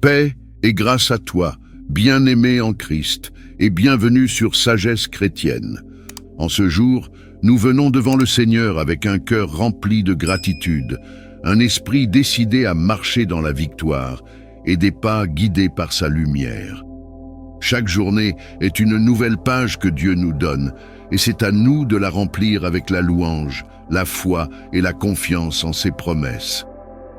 Paix et grâce à toi, bien-aimé en Christ, et bienvenue sur Sagesse chrétienne. En ce jour, nous venons devant le Seigneur avec un cœur rempli de gratitude, un esprit décidé à marcher dans la victoire et des pas guidés par sa lumière. Chaque journée est une nouvelle page que Dieu nous donne, et c'est à nous de la remplir avec la louange, la foi et la confiance en ses promesses.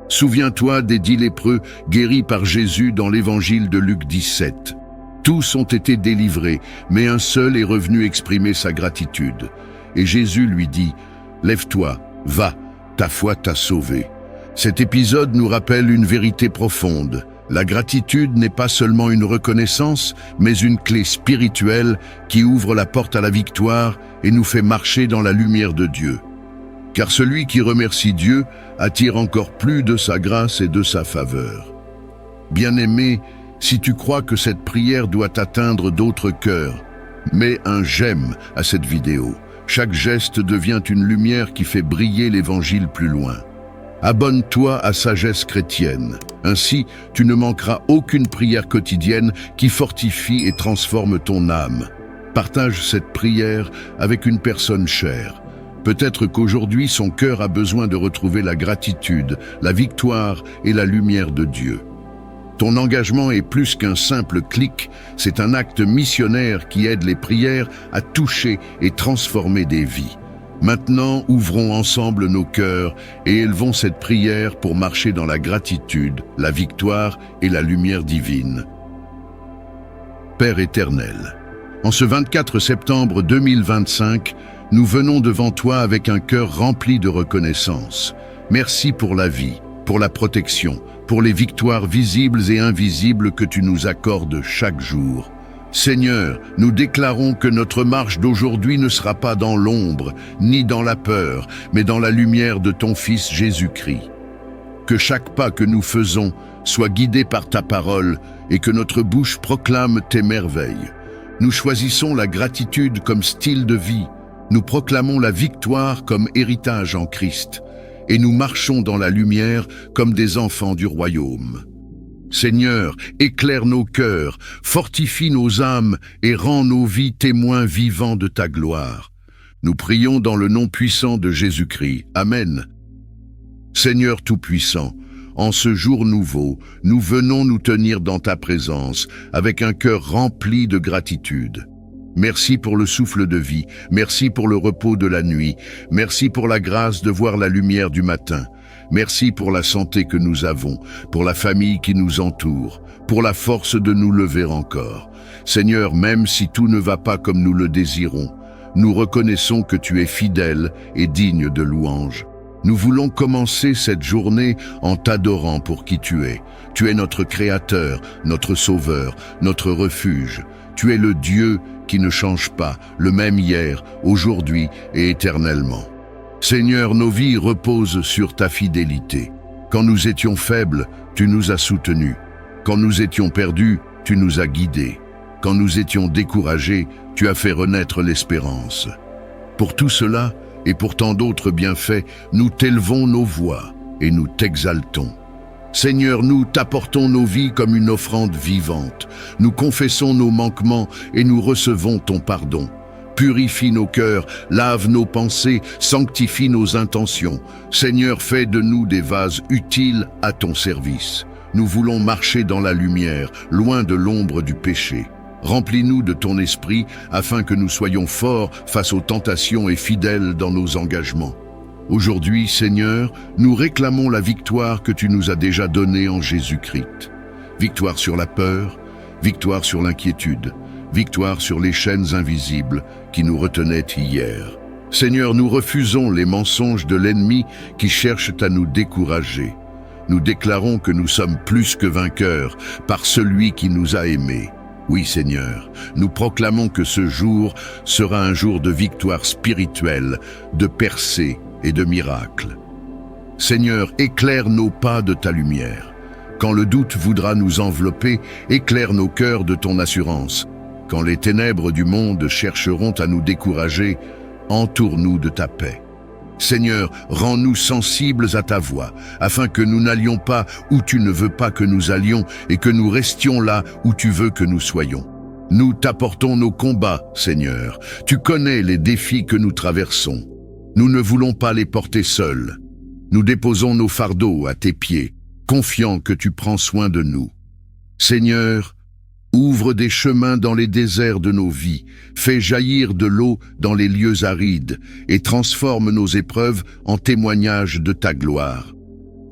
Souviens-toi des 10 lépreux guéris par Jésus dans l'évangile de Luc 17. Tous ont été délivrés, mais un seul est revenu exprimer sa gratitude. Et Jésus lui dit « Lève-toi, va, ta foi t'a sauvé ». Cet épisode nous rappelle une vérité profonde. La gratitude n'est pas seulement une reconnaissance, mais une clé spirituelle qui ouvre la porte à la victoire et nous fait marcher dans la lumière de Dieu. Car celui qui remercie Dieu attire encore plus de sa grâce et de sa faveur. Bien-aimé, si tu crois que cette prière doit atteindre d'autres cœurs, mets un j'aime à cette vidéo. Chaque geste devient une lumière qui fait briller l'évangile plus loin. Abonne-toi à Sagesse chrétienne. Ainsi, tu ne manqueras aucune prière quotidienne qui fortifie et transforme ton âme. Partage cette prière avec une personne chère. Peut-être qu'aujourd'hui, son cœur a besoin de retrouver la gratitude, la victoire et la lumière de Dieu. Ton engagement est plus qu'un simple clic, c'est un acte missionnaire qui aide les prières à toucher et transformer des vies. Maintenant, ouvrons ensemble nos cœurs et élevons cette prière pour marcher dans la gratitude, la victoire et la lumière divine. Père éternel, en ce 24 septembre 2025, nous venons devant toi avec un cœur rempli de reconnaissance. Merci pour la vie, pour la protection, pour les victoires visibles et invisibles que tu nous accordes chaque jour. Seigneur, nous déclarons que notre marche d'aujourd'hui ne sera pas dans l'ombre, ni dans la peur, mais dans la lumière de ton Fils Jésus-Christ. Que chaque pas que nous faisons soit guidé par ta parole et que notre bouche proclame tes merveilles. Nous choisissons la gratitude comme style de vie. Nous proclamons la victoire comme héritage en Christ et nous marchons dans la lumière comme des enfants du royaume. Seigneur, éclaire nos cœurs, fortifie nos âmes et rends nos vies témoins vivants de ta gloire. Nous prions dans le nom puissant de Jésus-Christ. Amen. Seigneur Tout-Puissant, en ce jour nouveau, nous venons nous tenir dans ta présence avec un cœur rempli de gratitude. Merci pour le souffle de vie, merci pour le repos de la nuit, merci pour la grâce de voir la lumière du matin. Merci pour la santé que nous avons, pour la famille qui nous entoure, pour la force de nous lever encore. Seigneur, même si tout ne va pas comme nous le désirons, nous reconnaissons que tu es fidèle et digne de louange. Nous voulons commencer cette journée en t'adorant pour qui tu es. Tu es notre Créateur, notre Sauveur, notre refuge. Tu es le Dieu qui ne change pas, le même hier, aujourd'hui et éternellement. Seigneur, nos vies reposent sur ta fidélité. Quand nous étions faibles, tu nous as soutenus. Quand nous étions perdus, tu nous as guidés. Quand nous étions découragés, tu as fait renaître l'espérance. Pour tout cela, et pour tant d'autres bienfaits, nous t'élevons nos voix et nous t'exaltons. Seigneur, nous t'apportons nos vies comme une offrande vivante. Nous confessons nos manquements et nous recevons ton pardon. Purifie nos cœurs, lave nos pensées, sanctifie nos intentions. Seigneur, fais de nous des vases utiles à ton service. Nous voulons marcher dans la lumière, loin de l'ombre du péché. Remplis-nous de ton esprit afin que nous soyons forts face aux tentations et fidèles dans nos engagements. Aujourd'hui, Seigneur, nous réclamons la victoire que tu nous as déjà donnée en Jésus-Christ. Victoire sur la peur, victoire sur l'inquiétude, victoire sur les chaînes invisibles qui nous retenaient hier. Seigneur, nous refusons les mensonges de l'ennemi qui cherchent à nous décourager. Nous déclarons que nous sommes plus que vainqueurs par celui qui nous a aimés. Oui, Seigneur, nous proclamons que ce jour sera un jour de victoire spirituelle, de percée et de miracles. Seigneur, éclaire nos pas de ta lumière. Quand le doute voudra nous envelopper, éclaire nos cœurs de ton assurance. Quand les ténèbres du monde chercheront à nous décourager, entoure-nous de ta paix. Seigneur, rends-nous sensibles à ta voix, afin que nous n'allions pas où tu ne veux pas que nous allions et que nous restions là où tu veux que nous soyons. Nous t'apportons nos combats, Seigneur. Tu connais les défis que nous traversons. Nous ne voulons pas les porter seuls. Nous déposons nos fardeaux à tes pieds, confiants que tu prends soin de nous. Seigneur, ouvre des chemins dans les déserts de nos vies, fais jaillir de l'eau dans les lieux arides et transforme nos épreuves en témoignages de ta gloire.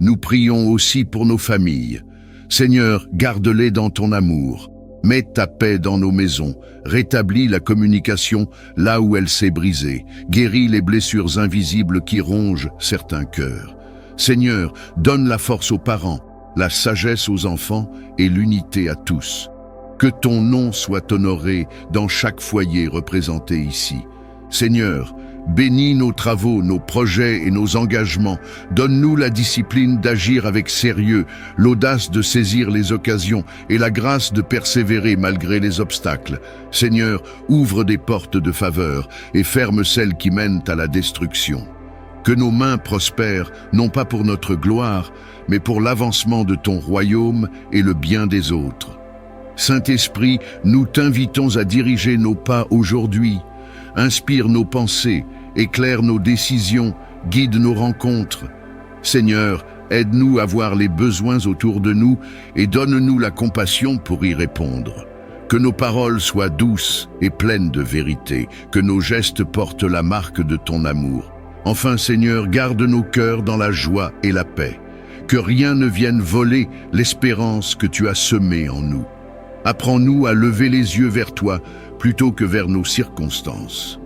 Nous prions aussi pour nos familles. Seigneur, garde-les dans ton amour. Mets ta paix dans nos maisons, rétablis la communication là où elle s'est brisée, guéris les blessures invisibles qui rongent certains cœurs. Seigneur, donne la force aux parents, la sagesse aux enfants et l'unité à tous. Que ton nom soit honoré dans chaque foyer représenté ici. Seigneur, bénis nos travaux, nos projets et nos engagements. Donne-nous la discipline d'agir avec sérieux, l'audace de saisir les occasions et la grâce de persévérer malgré les obstacles. Seigneur, ouvre des portes de faveur et ferme celles qui mènent à la destruction. Que nos mains prospèrent, non pas pour notre gloire, mais pour l'avancement de ton royaume et le bien des autres. Saint-Esprit, nous t'invitons à diriger nos pas aujourd'hui. Inspire nos pensées, éclaire nos décisions, guide nos rencontres. Seigneur, aide-nous à voir les besoins autour de nous et donne-nous la compassion pour y répondre. Que nos paroles soient douces et pleines de vérité, que nos gestes portent la marque de ton amour. Enfin, Seigneur, garde nos cœurs dans la joie et la paix. Que rien ne vienne voler l'espérance que tu as semée en nous. Apprends-nous à lever les yeux vers toi plutôt que vers nos circonstances.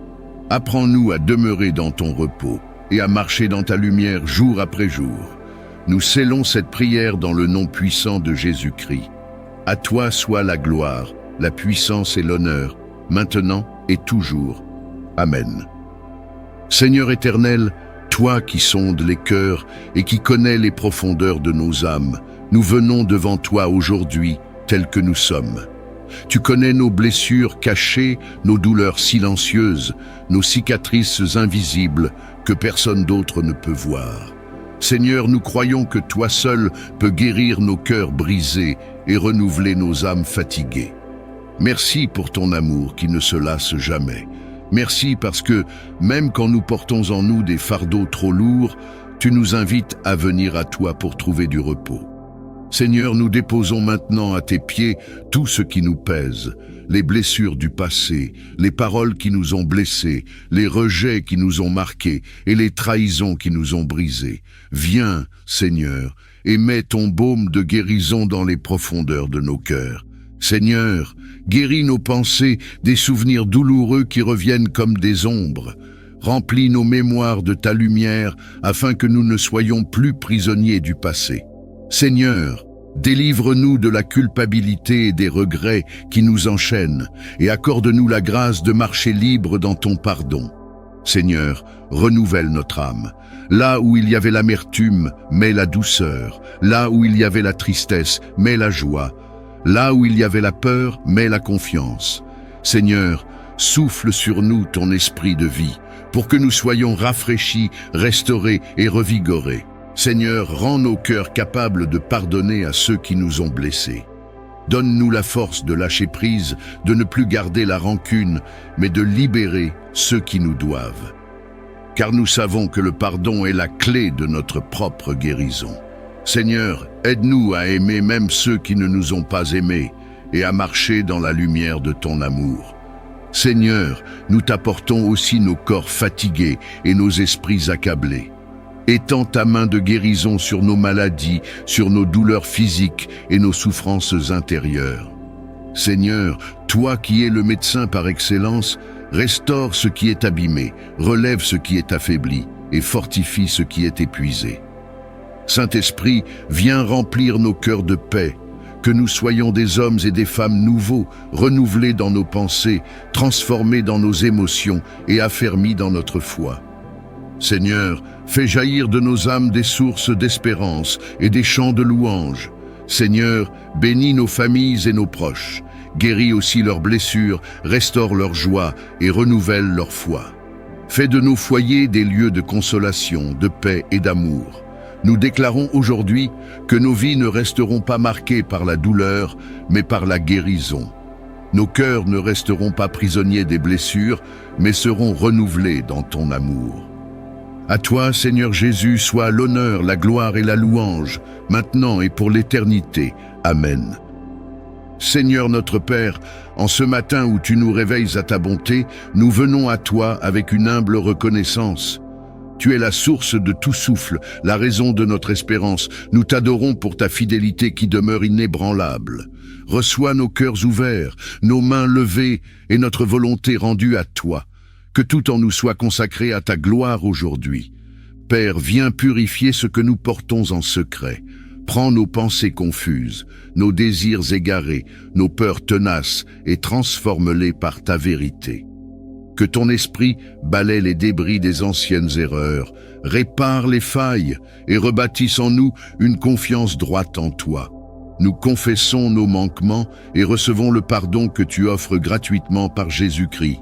Apprends-nous à demeurer dans ton repos et à marcher dans ta lumière jour après jour. Nous scellons cette prière dans le nom puissant de Jésus-Christ. À toi soit la gloire, la puissance et l'honneur, maintenant et toujours. Amen. Seigneur éternel, toi qui sondes les cœurs et qui connais les profondeurs de nos âmes, nous venons devant toi aujourd'hui, tels que nous sommes. Tu connais nos blessures cachées, nos douleurs silencieuses, nos cicatrices invisibles que personne d'autre ne peut voir. Seigneur, nous croyons que toi seul peux guérir nos cœurs brisés et renouveler nos âmes fatiguées. Merci pour ton amour qui ne se lasse jamais. Merci parce que, même quand nous portons en nous des fardeaux trop lourds, tu nous invites à venir à toi pour trouver du repos. Seigneur, nous déposons maintenant à tes pieds tout ce qui nous pèse, les blessures du passé, les paroles qui nous ont blessés, les rejets qui nous ont marqués et les trahisons qui nous ont brisés. Viens, Seigneur, et mets ton baume de guérison dans les profondeurs de nos cœurs. Seigneur, guéris nos pensées des souvenirs douloureux qui reviennent comme des ombres. Remplis nos mémoires de ta lumière afin que nous ne soyons plus prisonniers du passé. Seigneur, délivre-nous de la culpabilité et des regrets qui nous enchaînent et accorde-nous la grâce de marcher libre dans ton pardon. Seigneur, renouvelle notre âme. Là où il y avait l'amertume, mets la douceur. Là où il y avait la tristesse, mets la joie. Là où il y avait la peur, mets la confiance. Seigneur, souffle sur nous ton esprit de vie, pour que nous soyons rafraîchis, restaurés et revigorés. Seigneur, rends nos cœurs capables de pardonner à ceux qui nous ont blessés. Donne-nous la force de lâcher prise, de ne plus garder la rancune, mais de libérer ceux qui nous doivent. Car nous savons que le pardon est la clé de notre propre guérison. Seigneur, aide-nous à aimer même ceux qui ne nous ont pas aimés et à marcher dans la lumière de ton amour. Seigneur, nous t'apportons aussi nos corps fatigués et nos esprits accablés. Étends ta main de guérison sur nos maladies, sur nos douleurs physiques et nos souffrances intérieures. Seigneur, toi qui es le médecin par excellence, restaure ce qui est abîmé, relève ce qui est affaibli et fortifie ce qui est épuisé. Saint-Esprit, viens remplir nos cœurs de paix, que nous soyons des hommes et des femmes nouveaux, renouvelés dans nos pensées, transformés dans nos émotions et affermis dans notre foi. Seigneur, fais jaillir de nos âmes des sources d'espérance et des chants de louange. Seigneur, bénis nos familles et nos proches, guéris aussi leurs blessures, restaure leur joie et renouvelle leur foi. Fais de nos foyers des lieux de consolation, de paix et d'amour. Nous déclarons aujourd'hui que nos vies ne resteront pas marquées par la douleur, mais par la guérison. Nos cœurs ne resteront pas prisonniers des blessures, mais seront renouvelés dans ton amour. À toi, Seigneur Jésus, soit l'honneur, la gloire et la louange, maintenant et pour l'éternité. Amen. Seigneur notre Père, en ce matin où tu nous réveilles à ta bonté, nous venons à toi avec une humble reconnaissance. Tu es la source de tout souffle, la raison de notre espérance. Nous t'adorons pour ta fidélité qui demeure inébranlable. Reçois nos cœurs ouverts, nos mains levées et notre volonté rendue à toi. Que tout en nous soit consacré à ta gloire aujourd'hui. Père, viens purifier ce que nous portons en secret. Prends nos pensées confuses, nos désirs égarés, nos peurs tenaces et transforme-les par ta vérité. Que ton esprit balaie les débris des anciennes erreurs, répare les failles et rebâtisse en nous une confiance droite en toi. Nous confessons nos manquements et recevons le pardon que tu offres gratuitement par Jésus-Christ.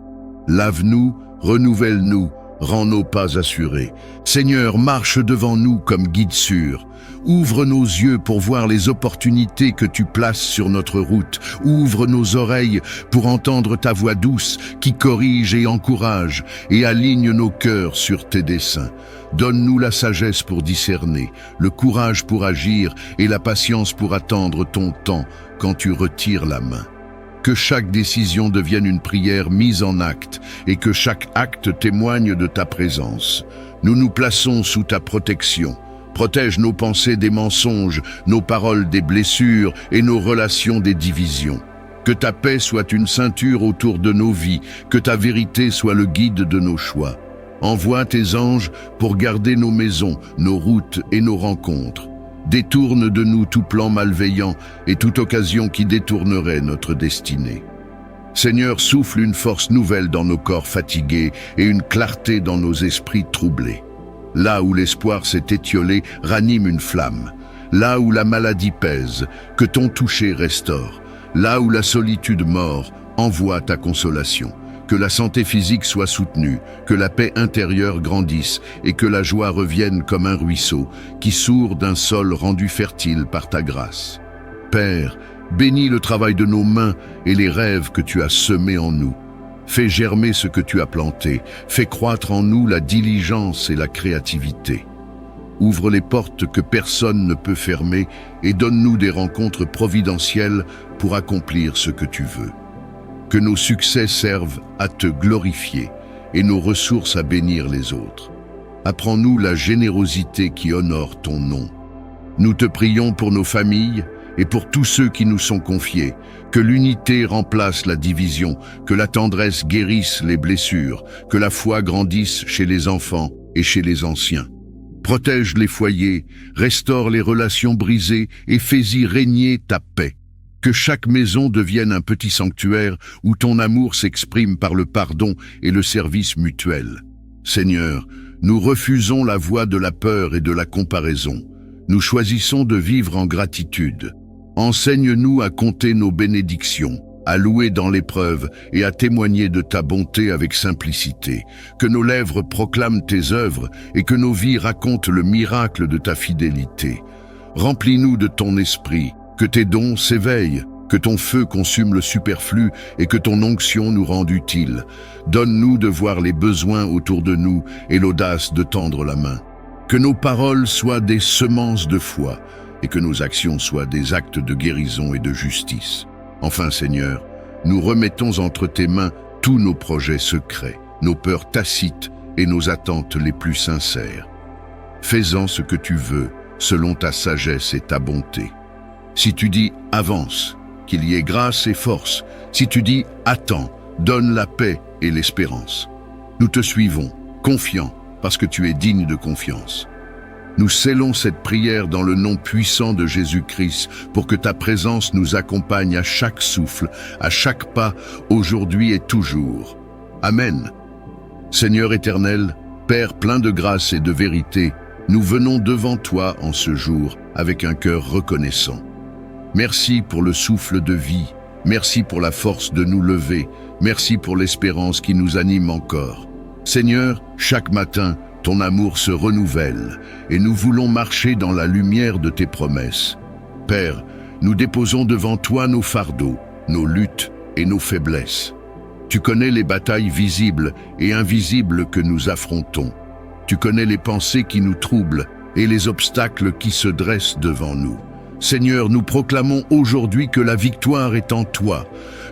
Lave-nous, renouvelle-nous, rends nos pas assurés. Seigneur, marche devant nous comme guide sûr. Ouvre nos yeux pour voir les opportunités que tu places sur notre route. Ouvre nos oreilles pour entendre ta voix douce qui corrige et encourage et aligne nos cœurs sur tes desseins. Donne-nous la sagesse pour discerner, le courage pour agir et la patience pour attendre ton temps quand tu retires la main. Que chaque décision devienne une prière mise en acte et que chaque acte témoigne de ta présence. Nous nous plaçons sous ta protection. Protège nos pensées des mensonges, nos paroles des blessures et nos relations des divisions. Que ta paix soit une ceinture autour de nos vies, que ta vérité soit le guide de nos choix. Envoie tes anges pour garder nos maisons, nos routes et nos rencontres. Détourne de nous tout plan malveillant et toute occasion qui détournerait notre destinée. Seigneur, souffle une force nouvelle dans nos corps fatigués et une clarté dans nos esprits troublés. Là où l'espoir s'est étiolé, ranime une flamme. Là où la maladie pèse, que ton toucher restaure. Là où la solitude mord, envoie ta consolation. Que la santé physique soit soutenue, que la paix intérieure grandisse et que la joie revienne comme un ruisseau qui sourd d'un sol rendu fertile par ta grâce. Père, bénis le travail de nos mains et les rêves que tu as semés en nous. Fais germer ce que tu as planté, fais croître en nous la diligence et la créativité. Ouvre les portes que personne ne peut fermer et donne-nous des rencontres providentielles pour accomplir ce que tu veux. Que nos succès servent à te glorifier et nos ressources à bénir les autres. Apprends-nous la générosité qui honore ton nom. Nous te prions pour nos familles et pour tous ceux qui nous sont confiés, que l'unité remplace la division, que la tendresse guérisse les blessures, que la foi grandisse chez les enfants et chez les anciens. Protège les foyers, restaure les relations brisées et fais-y régner ta paix. Que chaque maison devienne un petit sanctuaire où ton amour s'exprime par le pardon et le service mutuel. Seigneur, nous refusons la voie de la peur et de la comparaison. Nous choisissons de vivre en gratitude. Enseigne-nous à compter nos bénédictions, à louer dans l'épreuve et à témoigner de ta bonté avec simplicité. Que nos lèvres proclament tes œuvres et que nos vies racontent le miracle de ta fidélité. Remplis-nous de ton esprit, que tes dons s'éveillent, que ton feu consume le superflu et que ton onction nous rende utiles. Donne-nous de voir les besoins autour de nous et l'audace de tendre la main. Que nos paroles soient des semences de foi et que nos actions soient des actes de guérison et de justice. Enfin, Seigneur, nous remettons entre tes mains tous nos projets secrets, nos peurs tacites et nos attentes les plus sincères. Fais-en ce que tu veux, selon ta sagesse et ta bonté. Si tu dis « avance », qu'il y ait grâce et force. Si tu dis « attends », donne la paix et l'espérance. Nous te suivons, confiants, parce que tu es digne de confiance. Nous scellons cette prière dans le nom puissant de Jésus-Christ pour que ta présence nous accompagne à chaque souffle, à chaque pas, aujourd'hui et toujours. Amen. Seigneur éternel, Père plein de grâce et de vérité, nous venons devant toi en ce jour avec un cœur reconnaissant. Merci pour le souffle de vie, merci pour la force de nous lever, merci pour l'espérance qui nous anime encore. Seigneur, chaque matin, ton amour se renouvelle et nous voulons marcher dans la lumière de tes promesses. Père, nous déposons devant toi nos fardeaux, nos luttes et nos faiblesses. Tu connais les batailles visibles et invisibles que nous affrontons. Tu connais les pensées qui nous troublent et les obstacles qui se dressent devant nous. Seigneur, nous proclamons aujourd'hui que la victoire est en toi.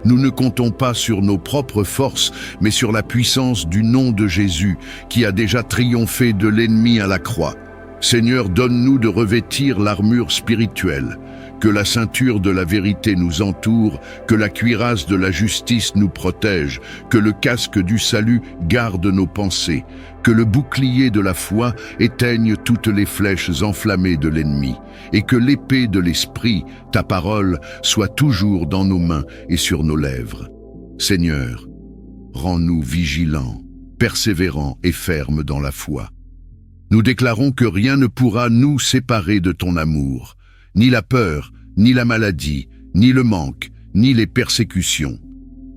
Nous ne comptons pas sur nos propres forces, mais sur la puissance du nom de Jésus, qui a déjà triomphé de l'ennemi à la croix. Seigneur, donne-nous de revêtir l'armure spirituelle, que la ceinture de la vérité nous entoure, que la cuirasse de la justice nous protège, que le casque du salut garde nos pensées, que le bouclier de la foi éteigne toutes les flèches enflammées de l'ennemi, et que l'épée de l'esprit, ta parole, soit toujours dans nos mains et sur nos lèvres. Seigneur, rends-nous vigilants, persévérants et fermes dans la foi. Nous déclarons que rien ne pourra nous séparer de ton amour, ni la peur, ni la maladie, ni le manque, ni les persécutions.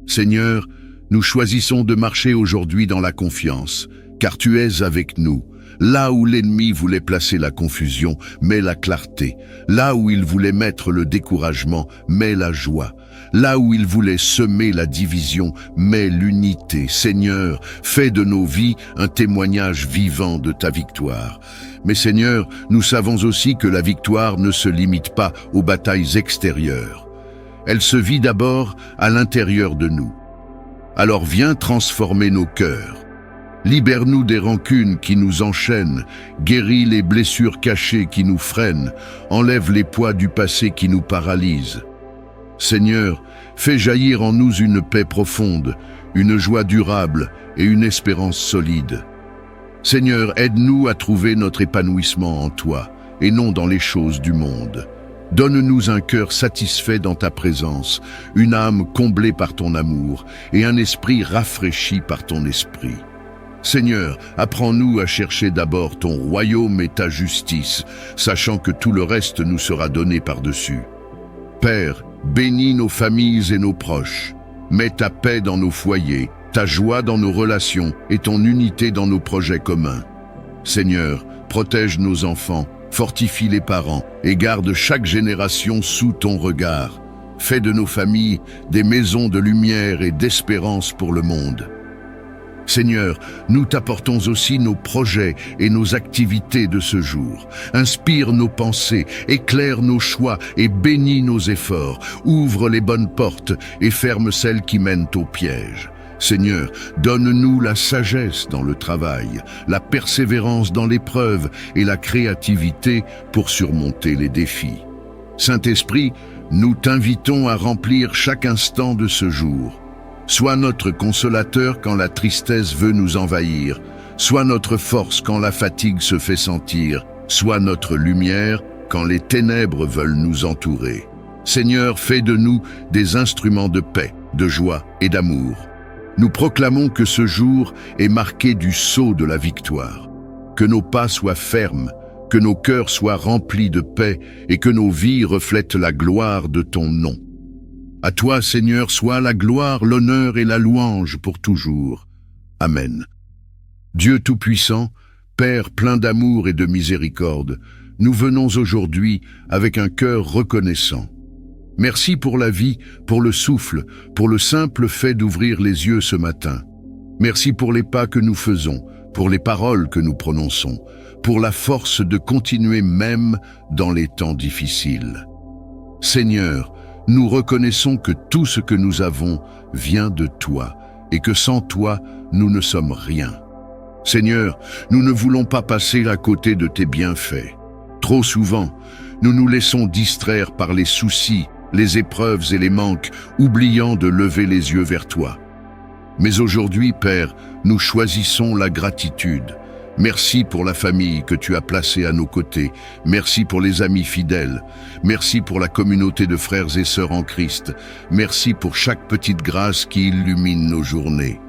Seigneur, nous choisissons de marcher aujourd'hui dans la confiance, car tu es avec nous. Là où l'ennemi voulait placer la confusion, mets la clarté. Là où il voulait mettre le découragement, mets la joie. Là où il voulait semer la division, mets l'unité. Seigneur, fais de nos vies un témoignage vivant de ta victoire. Mais Seigneur, nous savons aussi que la victoire ne se limite pas aux batailles extérieures. Elle se vit d'abord à l'intérieur de nous. Alors viens transformer nos cœurs. Libère-nous des rancunes qui nous enchaînent, guéris les blessures cachées qui nous freinent, enlève les poids du passé qui nous paralysent. Seigneur, fais jaillir en nous une paix profonde, une joie durable et une espérance solide. Seigneur, aide-nous à trouver notre épanouissement en toi et non dans les choses du monde. Donne-nous un cœur satisfait dans ta présence, une âme comblée par ton amour et un esprit rafraîchi par ton esprit. Seigneur, apprends-nous à chercher d'abord ton royaume et ta justice, sachant que tout le reste nous sera donné par-dessus. Père, bénis nos familles et nos proches. Mets ta paix dans nos foyers, ta joie dans nos relations et ton unité dans nos projets communs. Seigneur, protège nos enfants, fortifie les parents et garde chaque génération sous ton regard. Fais de nos familles des maisons de lumière et d'espérance pour le monde. Seigneur, nous t'apportons aussi nos projets et nos activités de ce jour. Inspire nos pensées, éclaire nos choix et bénis nos efforts. Ouvre les bonnes portes et ferme celles qui mènent au piège. Seigneur, donne-nous la sagesse dans le travail, la persévérance dans l'épreuve et la créativité pour surmonter les défis. Saint-Esprit, nous t'invitons à remplir chaque instant de ce jour. Sois notre consolateur quand la tristesse veut nous envahir, sois notre force quand la fatigue se fait sentir, sois notre lumière quand les ténèbres veulent nous entourer. Seigneur, fais de nous des instruments de paix, de joie et d'amour. Nous proclamons que ce jour est marqué du sceau de la victoire, que nos pas soient fermes, que nos cœurs soient remplis de paix et que nos vies reflètent la gloire de ton nom. À toi, Seigneur, soit la gloire, l'honneur et la louange pour toujours. Amen. Dieu Tout-Puissant, Père plein d'amour et de miséricorde, nous venons aujourd'hui avec un cœur reconnaissant. Merci pour la vie, pour le souffle, pour le simple fait d'ouvrir les yeux ce matin. Merci pour les pas que nous faisons, pour les paroles que nous prononçons, pour la force de continuer même dans les temps difficiles. Seigneur, nous reconnaissons que tout ce que nous avons vient de toi et que sans toi, nous ne sommes rien. Seigneur, nous ne voulons pas passer à côté de tes bienfaits. Trop souvent, nous nous laissons distraire par les soucis, les épreuves et les manques, oubliant de lever les yeux vers toi. Mais aujourd'hui, Père, nous choisissons la gratitude. Merci pour la famille que tu as placée à nos côtés. Merci pour les amis fidèles. Merci pour la communauté de frères et sœurs en Christ. Merci pour chaque petite grâce qui illumine nos journées.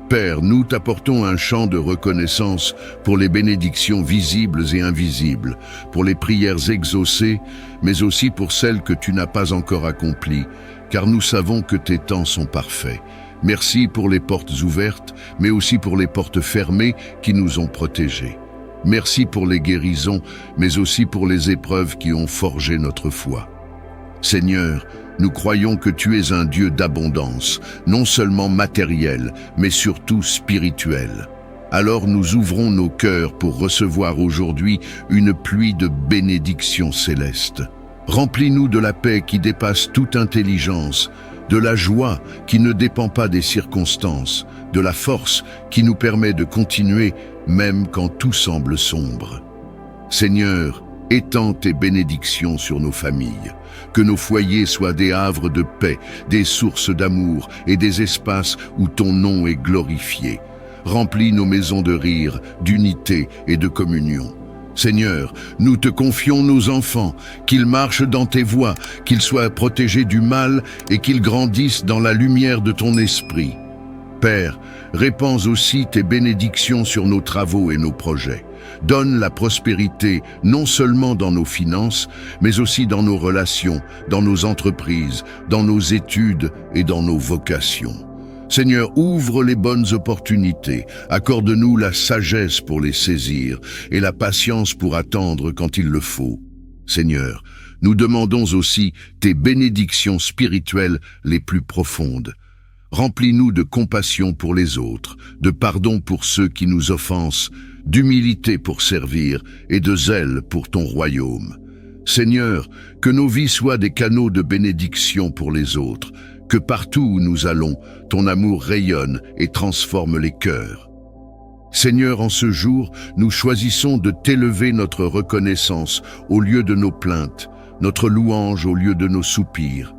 Père, nous t'apportons un chant de reconnaissance pour les bénédictions visibles et invisibles, pour les prières exaucées, mais aussi pour celles que tu n'as pas encore accomplies, car nous savons que tes temps sont parfaits. Merci pour les portes ouvertes, mais aussi pour les portes fermées qui nous ont protégés. Merci pour les guérisons, mais aussi pour les épreuves qui ont forgé notre foi. Seigneur, nous croyons que tu es un Dieu d'abondance, non seulement matériel, mais surtout spirituel. Alors nous ouvrons nos cœurs pour recevoir aujourd'hui une pluie de bénédictions célestes. Remplis-nous de la paix qui dépasse toute intelligence, de la joie qui ne dépend pas des circonstances, de la force qui nous permet de continuer même quand tout semble sombre. Seigneur, étends tes bénédictions sur nos familles, que nos foyers soient des havres de paix, des sources d'amour et des espaces où ton nom est glorifié. Remplis nos maisons de rire, d'unité et de communion. Seigneur, nous te confions nos enfants, qu'ils marchent dans tes voies, qu'ils soient protégés du mal et qu'ils grandissent dans la lumière de ton esprit. Père, répands aussi tes bénédictions sur nos travaux et nos projets. Donne la prospérité non seulement dans nos finances, mais aussi dans nos relations, dans nos entreprises, dans nos études et dans nos vocations. Seigneur, ouvre les bonnes opportunités, accorde-nous la sagesse pour les saisir et la patience pour attendre quand il le faut. Seigneur, nous demandons aussi tes bénédictions spirituelles les plus profondes. Remplis-nous de compassion pour les autres, de pardon pour ceux qui nous offensent, d'humilité pour servir et de zèle pour ton royaume. Seigneur, que nos vies soient des canaux de bénédiction pour les autres, que partout où nous allons, ton amour rayonne et transforme les cœurs. Seigneur, en ce jour, nous choisissons de t'élever notre reconnaissance au lieu de nos plaintes, notre louange au lieu de nos soupirs,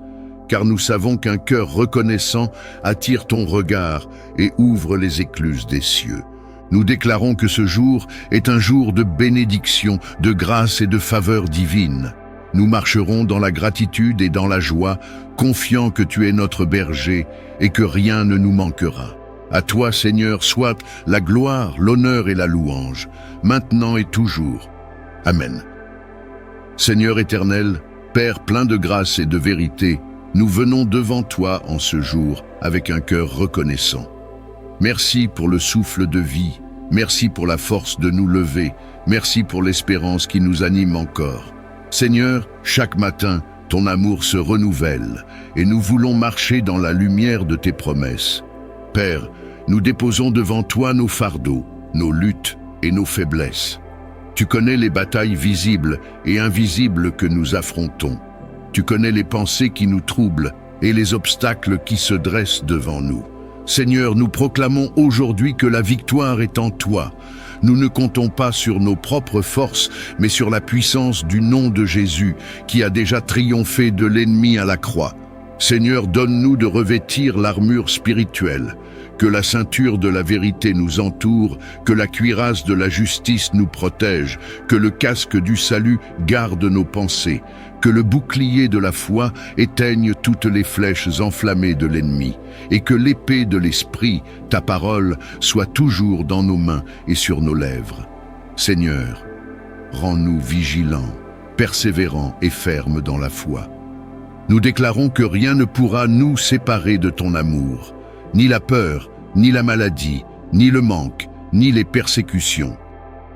car nous savons qu'un cœur reconnaissant attire ton regard et ouvre les écluses des cieux. Nous déclarons que ce jour est un jour de bénédiction, de grâce et de faveur divine. Nous marcherons dans la gratitude et dans la joie, confiants que tu es notre berger et que rien ne nous manquera. À toi, Seigneur, soit la gloire, l'honneur et la louange, maintenant et toujours. Amen. Seigneur éternel, Père plein de grâce et de vérité, nous venons devant toi en ce jour avec un cœur reconnaissant. Merci pour le souffle de vie, merci pour la force de nous lever, merci pour l'espérance qui nous anime encore. Seigneur, chaque matin, ton amour se renouvelle et nous voulons marcher dans la lumière de tes promesses. Père, nous déposons devant toi nos fardeaux, nos luttes et nos faiblesses. Tu connais les batailles visibles et invisibles que nous affrontons. Tu connais les pensées qui nous troublent et les obstacles qui se dressent devant nous. Seigneur, nous proclamons aujourd'hui que la victoire est en toi. Nous ne comptons pas sur nos propres forces, mais sur la puissance du nom de Jésus, qui a déjà triomphé de l'ennemi à la croix. Seigneur, donne-nous de revêtir l'armure spirituelle, que la ceinture de la vérité nous entoure, que la cuirasse de la justice nous protège, que le casque du salut garde nos pensées, que le bouclier de la foi éteigne toutes les flèches enflammées de l'ennemi, et que l'épée de l'esprit, ta parole, soit toujours dans nos mains et sur nos lèvres. Seigneur, rends-nous vigilants, persévérants et fermes dans la foi. Nous déclarons que rien ne pourra nous séparer de ton amour, ni la peur, ni la maladie, ni le manque, ni les persécutions.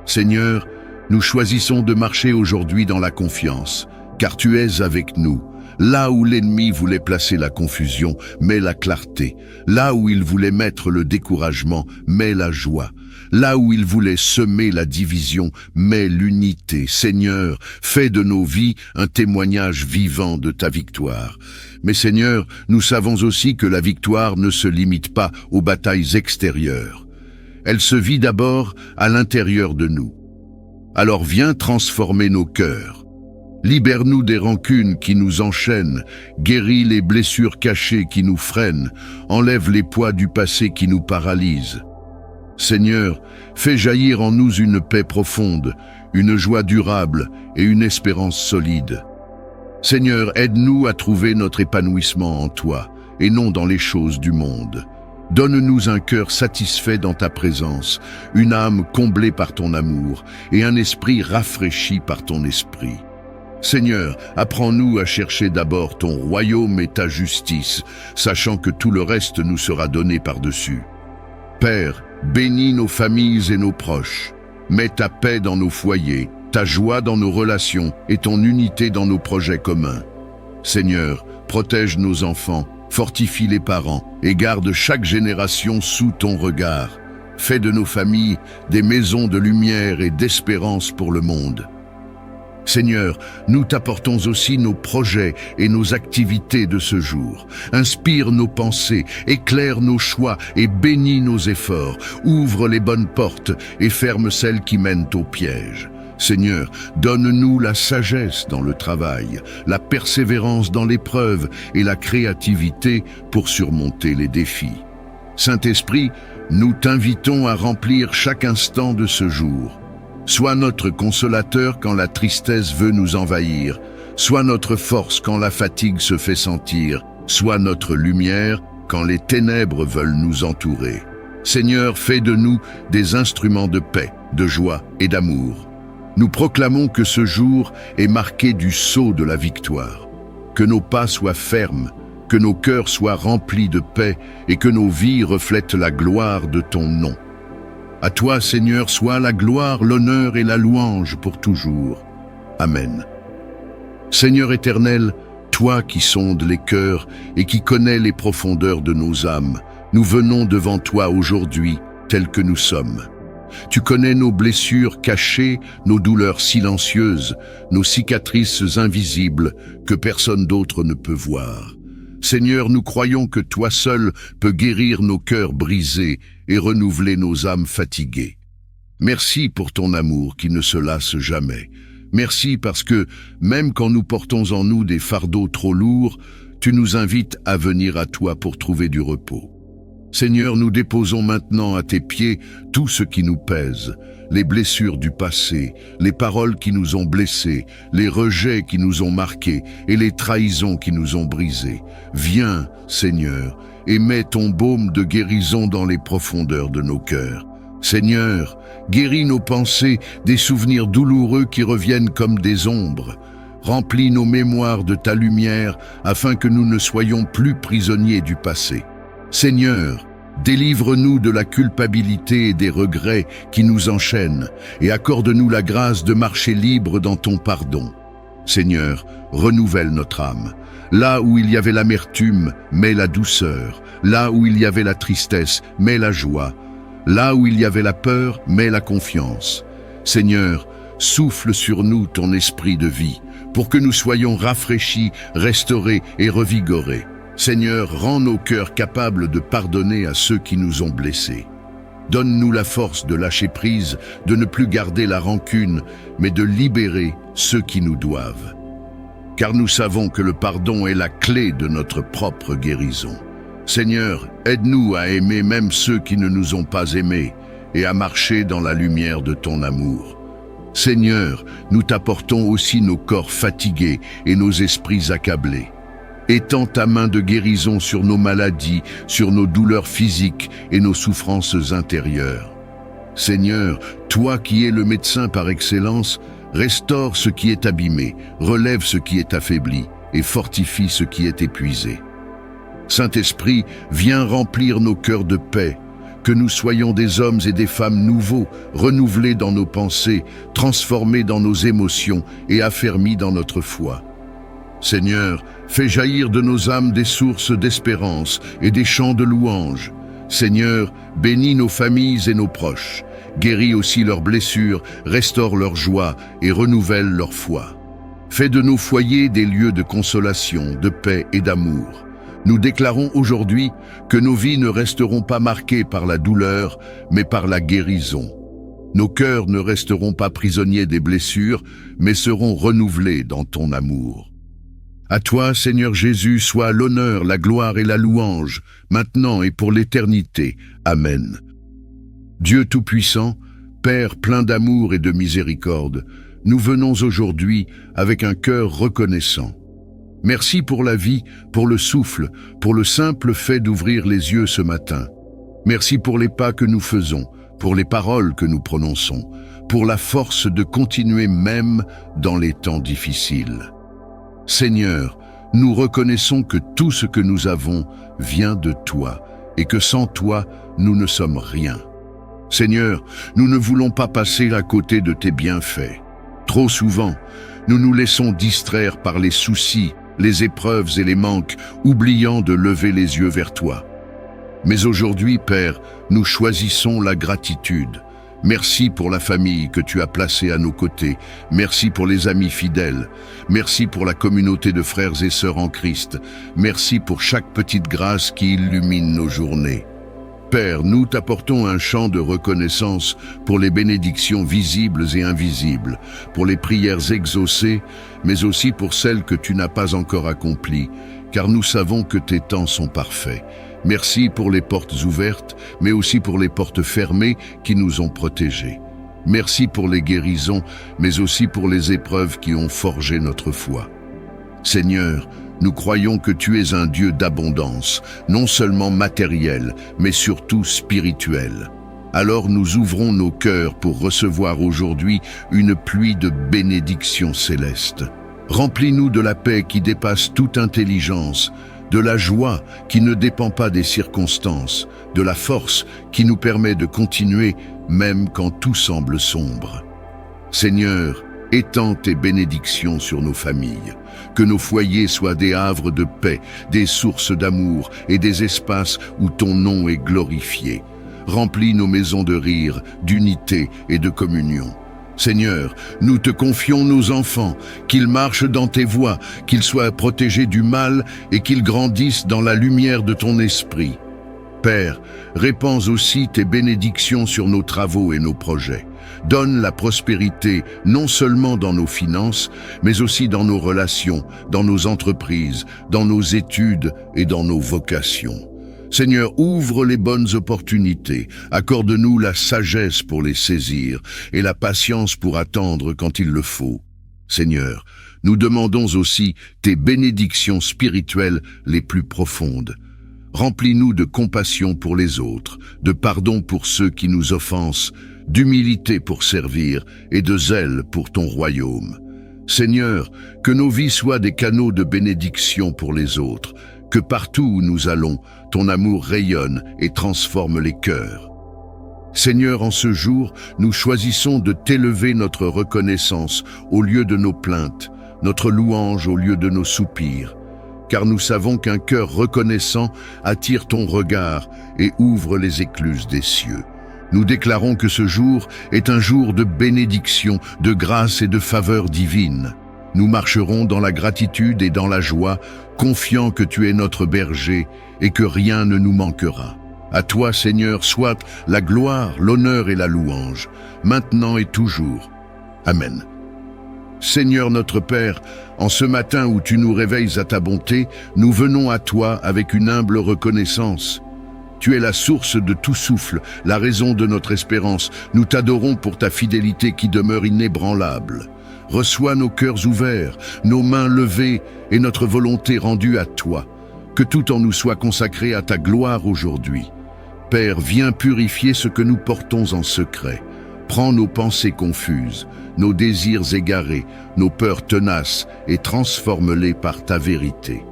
Seigneur, nous choisissons de marcher aujourd'hui dans la confiance, car tu es avec nous. Là où l'ennemi voulait placer la confusion, mets la clarté. Là où il voulait mettre le découragement, mets la joie. Là où il voulait semer la division, mets l'unité. Seigneur, fais de nos vies un témoignage vivant de ta victoire. Mais Seigneur, nous savons aussi que la victoire ne se limite pas aux batailles extérieures. Elle se vit d'abord à l'intérieur de nous. Alors viens transformer nos cœurs. Libère-nous des rancunes qui nous enchaînent, guéris les blessures cachées qui nous freinent, enlève les poids du passé qui nous paralysent. Seigneur, fais jaillir en nous une paix profonde, une joie durable et une espérance solide. Seigneur, aide-nous à trouver notre épanouissement en toi et non dans les choses du monde. Donne-nous un cœur satisfait dans ta présence, une âme comblée par ton amour et un esprit rafraîchi par ton esprit. Seigneur, apprends-nous à chercher d'abord ton royaume et ta justice, sachant que tout le reste nous sera donné par-dessus. Père, bénis nos familles et nos proches. Mets ta paix dans nos foyers, ta joie dans nos relations et ton unité dans nos projets communs. Seigneur, protège nos enfants, fortifie les parents et garde chaque génération sous ton regard. Fais de nos familles des maisons de lumière et d'espérance pour le monde. Seigneur, nous t'apportons aussi nos projets et nos activités de ce jour. Inspire nos pensées, éclaire nos choix et bénis nos efforts. Ouvre les bonnes portes et ferme celles qui mènent au piège. Seigneur, donne-nous la sagesse dans le travail, la persévérance dans l'épreuve et la créativité pour surmonter les défis. Saint-Esprit, nous t'invitons à remplir chaque instant de ce jour. Sois notre consolateur quand la tristesse veut nous envahir, sois notre force quand la fatigue se fait sentir, sois notre lumière quand les ténèbres veulent nous entourer. Seigneur, fais de nous des instruments de paix, de joie et d'amour. Nous proclamons que ce jour est marqué du sceau de la victoire, que nos pas soient fermes, que nos cœurs soient remplis de paix et que nos vies reflètent la gloire de ton nom. À toi, Seigneur, soit la gloire, l'honneur et la louange pour toujours. Amen. Seigneur éternel, toi qui sondes les cœurs et qui connais les profondeurs de nos âmes, nous venons devant toi aujourd'hui, tels que nous sommes. Tu connais nos blessures cachées, nos douleurs silencieuses, nos cicatrices invisibles que personne d'autre ne peut voir. Seigneur, nous croyons que toi seul peux guérir nos cœurs brisés et renouveler nos âmes fatiguées. Merci pour ton amour qui ne se lasse jamais. Merci parce que, même quand nous portons en nous des fardeaux trop lourds, tu nous invites à venir à toi pour trouver du repos. Seigneur, nous déposons maintenant à tes pieds tout ce qui nous pèse, les blessures du passé, les paroles qui nous ont blessés, les rejets qui nous ont marqués et les trahisons qui nous ont brisés. Viens, Seigneur, et mets ton baume de guérison dans les profondeurs de nos cœurs. Seigneur, guéris nos pensées des souvenirs douloureux qui reviennent comme des ombres. Remplis nos mémoires de ta lumière afin que nous ne soyons plus prisonniers du passé. Seigneur, délivre-nous de la culpabilité et des regrets qui nous enchaînent et accorde-nous la grâce de marcher libre dans ton pardon. Seigneur, renouvelle notre âme. Là où il y avait l'amertume, mets la douceur. Là où il y avait la tristesse, mets la joie. Là où il y avait la peur, mets la confiance. Seigneur, souffle sur nous ton esprit de vie, pour que nous soyons rafraîchis, restaurés et revigorés. Seigneur, rends nos cœurs capables de pardonner à ceux qui nous ont blessés. Donne-nous la force de lâcher prise, de ne plus garder la rancune, mais de libérer ceux qui nous doivent. Car nous savons que le pardon est la clé de notre propre guérison. Seigneur, aide-nous à aimer même ceux qui ne nous ont pas aimés et à marcher dans la lumière de ton amour. Seigneur, nous t'apportons aussi nos corps fatigués et nos esprits accablés. Étends ta main de guérison sur nos maladies, sur nos douleurs physiques et nos souffrances intérieures. Seigneur, toi qui es le médecin par excellence, restaure ce qui est abîmé, relève ce qui est affaibli et fortifie ce qui est épuisé. Saint-Esprit, viens remplir nos cœurs de paix, que nous soyons des hommes et des femmes nouveaux, renouvelés dans nos pensées, transformés dans nos émotions et affermis dans notre foi. Seigneur, fais jaillir de nos âmes des sources d'espérance et des chants de louange. Seigneur, bénis nos familles et nos proches. Guéris aussi leurs blessures, restaure leur joie et renouvelle leur foi. Fais de nos foyers des lieux de consolation, de paix et d'amour. Nous déclarons aujourd'hui que nos vies ne resteront pas marquées par la douleur, mais par la guérison. Nos cœurs ne resteront pas prisonniers des blessures, mais seront renouvelés dans ton amour. À toi, Seigneur Jésus, soit l'honneur, la gloire et la louange, maintenant et pour l'éternité. Amen. Dieu Tout-Puissant, Père plein d'amour et de miséricorde, nous venons aujourd'hui avec un cœur reconnaissant. Merci pour la vie, pour le souffle, pour le simple fait d'ouvrir les yeux ce matin. Merci pour les pas que nous faisons, pour les paroles que nous prononçons, pour la force de continuer même dans les temps difficiles. Seigneur, nous reconnaissons que tout ce que nous avons vient de toi et que sans toi, nous ne sommes rien. Seigneur, nous ne voulons pas passer à côté de tes bienfaits. Trop souvent, nous nous laissons distraire par les soucis, les épreuves et les manques, oubliant de lever les yeux vers toi. Mais aujourd'hui, Père, nous choisissons la gratitude. Merci pour la famille que tu as placée à nos côtés. Merci pour les amis fidèles. Merci pour la communauté de frères et sœurs en Christ. Merci pour chaque petite grâce qui illumine nos journées. Père, nous t'apportons un chant de reconnaissance pour les bénédictions visibles et invisibles, pour les prières exaucées, mais aussi pour celles que tu n'as pas encore accomplies, car nous savons que tes temps sont parfaits. Merci pour les portes ouvertes, mais aussi pour les portes fermées qui nous ont protégés. Merci pour les guérisons, mais aussi pour les épreuves qui ont forgé notre foi. Seigneur, nous croyons que tu es un Dieu d'abondance, non seulement matériel, mais surtout spirituel. Alors nous ouvrons nos cœurs pour recevoir aujourd'hui une pluie de bénédictions célestes. Remplis-nous de la paix qui dépasse toute intelligence, de la joie qui ne dépend pas des circonstances, de la force qui nous permet de continuer même quand tout semble sombre. Seigneur, étends tes bénédictions sur nos familles, que nos foyers soient des havres de paix, des sources d'amour et des espaces où ton nom est glorifié. Remplis nos maisons de rire, d'unité et de communion. Seigneur, nous te confions nos enfants, qu'ils marchent dans tes voies, qu'ils soient protégés du mal et qu'ils grandissent dans la lumière de ton esprit. Père, répands aussi tes bénédictions sur nos travaux et nos projets. Donne la prospérité non seulement dans nos finances, mais aussi dans nos relations, dans nos entreprises, dans nos études et dans nos vocations. Seigneur, ouvre les bonnes opportunités, accorde-nous la sagesse pour les saisir et la patience pour attendre quand il le faut. Seigneur, nous demandons aussi tes bénédictions spirituelles les plus profondes. Remplis-nous de compassion pour les autres, de pardon pour ceux qui nous offensent, d'humilité pour servir et de zèle pour ton royaume. Seigneur, que nos vies soient des canaux de bénédiction pour les autres, que partout où nous allons, ton amour rayonne et transforme les cœurs. Seigneur, en ce jour, nous choisissons de t'élever notre reconnaissance au lieu de nos plaintes, notre louange au lieu de nos soupirs, car nous savons qu'un cœur reconnaissant attire ton regard et ouvre les écluses des cieux. Nous déclarons que ce jour est un jour de bénédiction, de grâce et de faveur divine. Nous marcherons dans la gratitude et dans la joie, confiants que tu es notre berger et que rien ne nous manquera. À toi, Seigneur, soit la gloire, l'honneur et la louange, maintenant et toujours. Amen. Seigneur notre Père, en ce matin où tu nous réveilles à ta bonté, nous venons à toi avec une humble reconnaissance. Tu es la source de tout souffle, la raison de notre espérance. Nous t'adorons pour ta fidélité qui demeure inébranlable. Reçois nos cœurs ouverts, nos mains levées et notre volonté rendue à toi. Que tout en nous soit consacré à ta gloire aujourd'hui. Père, viens purifier ce que nous portons en secret. Prends nos pensées confuses, nos désirs égarés, nos peurs tenaces et transforme-les par ta vérité.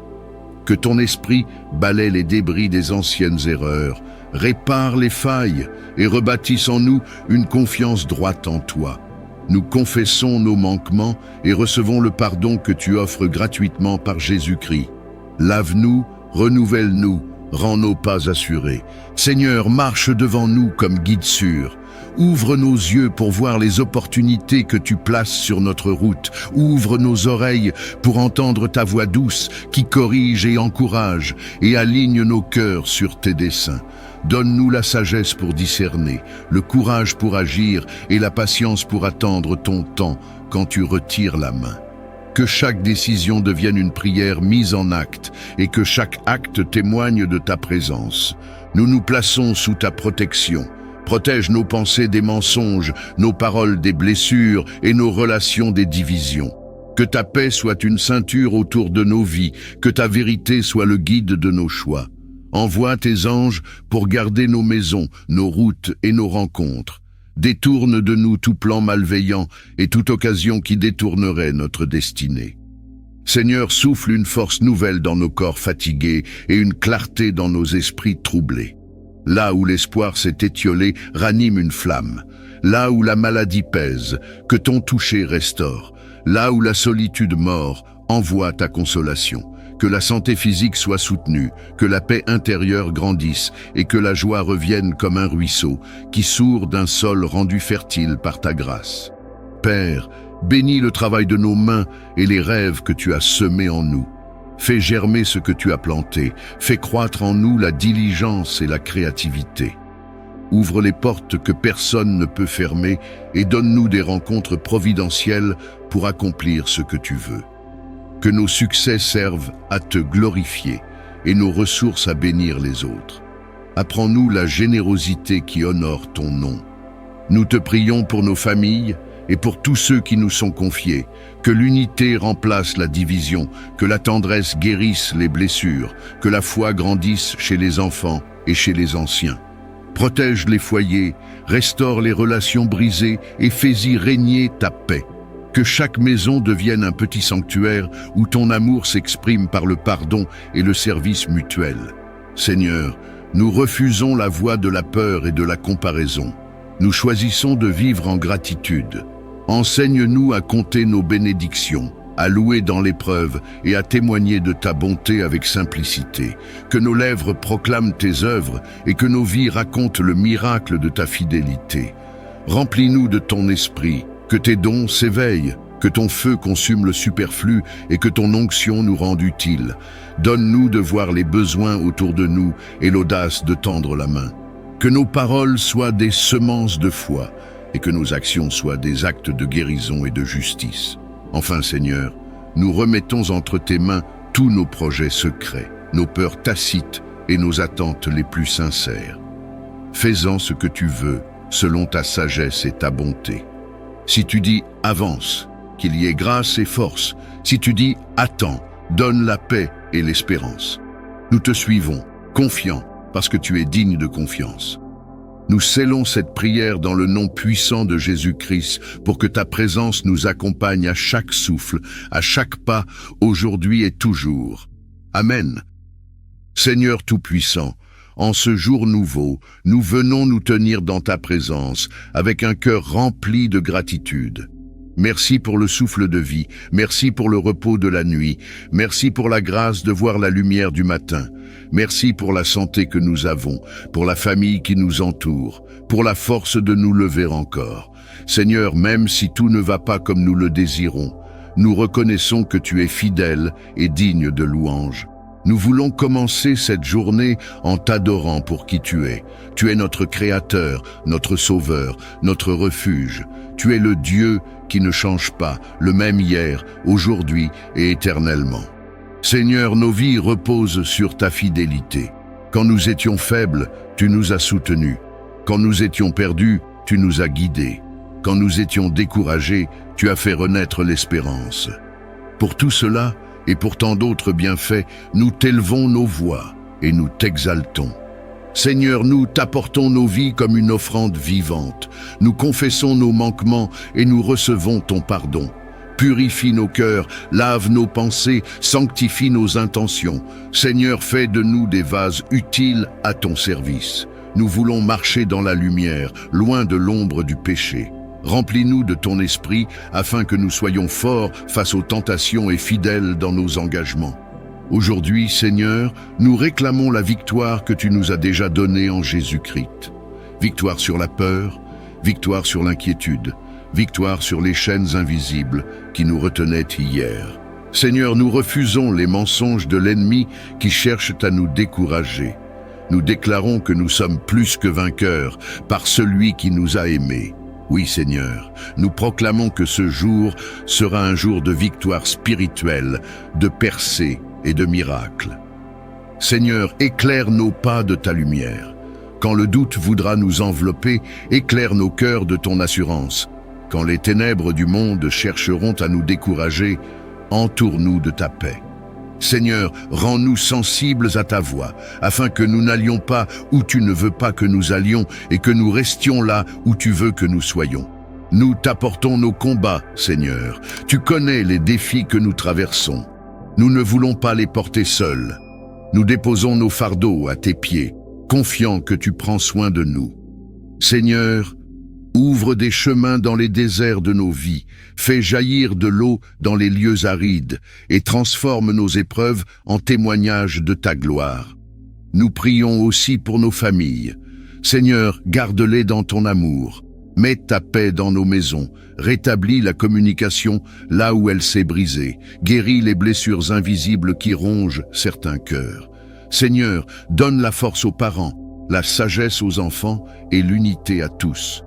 Que ton esprit balaie les débris des anciennes erreurs, répare les failles et rebâtisse en nous une confiance droite en toi. Nous confessons nos manquements et recevons le pardon que tu offres gratuitement par Jésus-Christ. Lave-nous, renouvelle-nous, rends nos pas assurés. Seigneur, marche devant nous comme guide sûr. Ouvre nos yeux pour voir les opportunités que tu places sur notre route. Ouvre nos oreilles pour entendre ta voix douce qui corrige et encourage et aligne nos cœurs sur tes desseins. Donne-nous la sagesse pour discerner, le courage pour agir et la patience pour attendre ton temps quand tu retires la main. Que chaque décision devienne une prière mise en acte et que chaque acte témoigne de ta présence. Nous nous plaçons sous ta protection. Protège nos pensées des mensonges, nos paroles des blessures et nos relations des divisions. Que ta paix soit une ceinture autour de nos vies, que ta vérité soit le guide de nos choix. Envoie tes anges pour garder nos maisons, nos routes et nos rencontres. Détourne de nous tout plan malveillant et toute occasion qui détournerait notre destinée. Seigneur, souffle une force nouvelle dans nos corps fatigués et une clarté dans nos esprits troublés. Là où l'espoir s'est étiolé, ranime une flamme. Là où la maladie pèse, que ton toucher restaure. Là où la solitude mord, envoie ta consolation. Que la santé physique soit soutenue, que la paix intérieure grandisse et que la joie revienne comme un ruisseau qui sourd d'un sol rendu fertile par ta grâce. Père, bénis le travail de nos mains et les rêves que tu as semés en nous. Fais germer ce que tu as planté, fais croître en nous la diligence et la créativité. Ouvre les portes que personne ne peut fermer et donne-nous des rencontres providentielles pour accomplir ce que tu veux. Que nos succès servent à te glorifier et nos ressources à bénir les autres. Apprends-nous la générosité qui honore ton nom. Nous te prions pour nos familles et pour tous ceux qui nous sont confiés, que l'unité remplace la division, que la tendresse guérisse les blessures, que la foi grandisse chez les enfants et chez les anciens. Protège les foyers, restaure les relations brisées et fais-y régner ta paix. Que chaque maison devienne un petit sanctuaire où ton amour s'exprime par le pardon et le service mutuel. Seigneur, nous refusons la voie de la peur et de la comparaison. Nous choisissons de vivre en gratitude. Enseigne-nous à compter nos bénédictions, à louer dans l'épreuve et à témoigner de ta bonté avec simplicité. Que nos lèvres proclament tes œuvres et que nos vies racontent le miracle de ta fidélité. Remplis-nous de ton esprit, que tes dons s'éveillent, que ton feu consume le superflu et que ton onction nous rende utiles. Donne-nous de voir les besoins autour de nous et l'audace de tendre la main. Que nos paroles soient des semences de foi et que nos actions soient des actes de guérison et de justice. Enfin, Seigneur, nous remettons entre tes mains tous nos projets secrets, nos peurs tacites et nos attentes les plus sincères. Fais-en ce que tu veux, selon ta sagesse et ta bonté. Si tu dis « avance », qu'il y ait grâce et force. Si tu dis « attends », donne la paix et l'espérance. Nous te suivons, confiants, parce que tu es digne de confiance. Nous scellons cette prière dans le nom puissant de Jésus-Christ pour que ta présence nous accompagne à chaque souffle, à chaque pas, aujourd'hui et toujours. Amen. Seigneur Tout-Puissant, en ce jour nouveau, nous venons nous tenir dans ta présence avec un cœur rempli de gratitude. Merci pour le souffle de vie, merci pour le repos de la nuit, merci pour la grâce de voir la lumière du matin, merci pour la santé que nous avons, pour la famille qui nous entoure, pour la force de nous lever encore. Seigneur, même si tout ne va pas comme nous le désirons, nous reconnaissons que tu es fidèle et digne de louange. Nous voulons commencer cette journée en t'adorant pour qui tu es. Tu es notre Créateur, notre Sauveur, notre refuge. Tu es le Dieu qui ne change pas, le même hier, aujourd'hui et éternellement. Seigneur, nos vies reposent sur ta fidélité. Quand nous étions faibles, tu nous as soutenus. Quand nous étions perdus, tu nous as guidés. Quand nous étions découragés, tu as fait renaître l'espérance. Pour tout cela, et pour tant d'autres bienfaits, nous t'élevons nos voix et nous t'exaltons. Seigneur, nous t'apportons nos vies comme une offrande vivante. Nous confessons nos manquements et nous recevons ton pardon. Purifie nos cœurs, lave nos pensées, sanctifie nos intentions. Seigneur, fais de nous des vases utiles à ton service. Nous voulons marcher dans la lumière, loin de l'ombre du péché. Remplis-nous de ton esprit afin que nous soyons forts face aux tentations et fidèles dans nos engagements. Aujourd'hui, Seigneur, nous réclamons la victoire que tu nous as déjà donnée en Jésus-Christ. Victoire sur la peur, victoire sur l'inquiétude, victoire sur les chaînes invisibles qui nous retenaient hier. Seigneur, nous refusons les mensonges de l'ennemi qui cherchent à nous décourager. Nous déclarons que nous sommes plus que vainqueurs par celui qui nous a aimés. Oui, Seigneur, nous proclamons que ce jour sera un jour de victoire spirituelle, de percée et de miracles. Seigneur, éclaire nos pas de ta lumière. Quand le doute voudra nous envelopper, éclaire nos cœurs de ton assurance. Quand les ténèbres du monde chercheront à nous décourager, entoure-nous de ta paix. Seigneur, rends-nous sensibles à ta voix, afin que nous n'allions pas où tu ne veux pas que nous allions et que nous restions là où tu veux que nous soyons. Nous t'apportons nos combats, Seigneur. Tu connais les défis que nous traversons. Nous ne voulons pas les porter seuls. Nous déposons nos fardeaux à tes pieds, confiants que tu prends soin de nous. Seigneur, ouvre des chemins dans les déserts de nos vies, fais jaillir de l'eau dans les lieux arides et transforme nos épreuves en témoignages de ta gloire. Nous prions aussi pour nos familles. Seigneur, garde-les dans ton amour. Mets ta paix dans nos maisons, rétablis la communication là où elle s'est brisée, guéris les blessures invisibles qui rongent certains cœurs. Seigneur, donne la force aux parents, la sagesse aux enfants et l'unité à tous.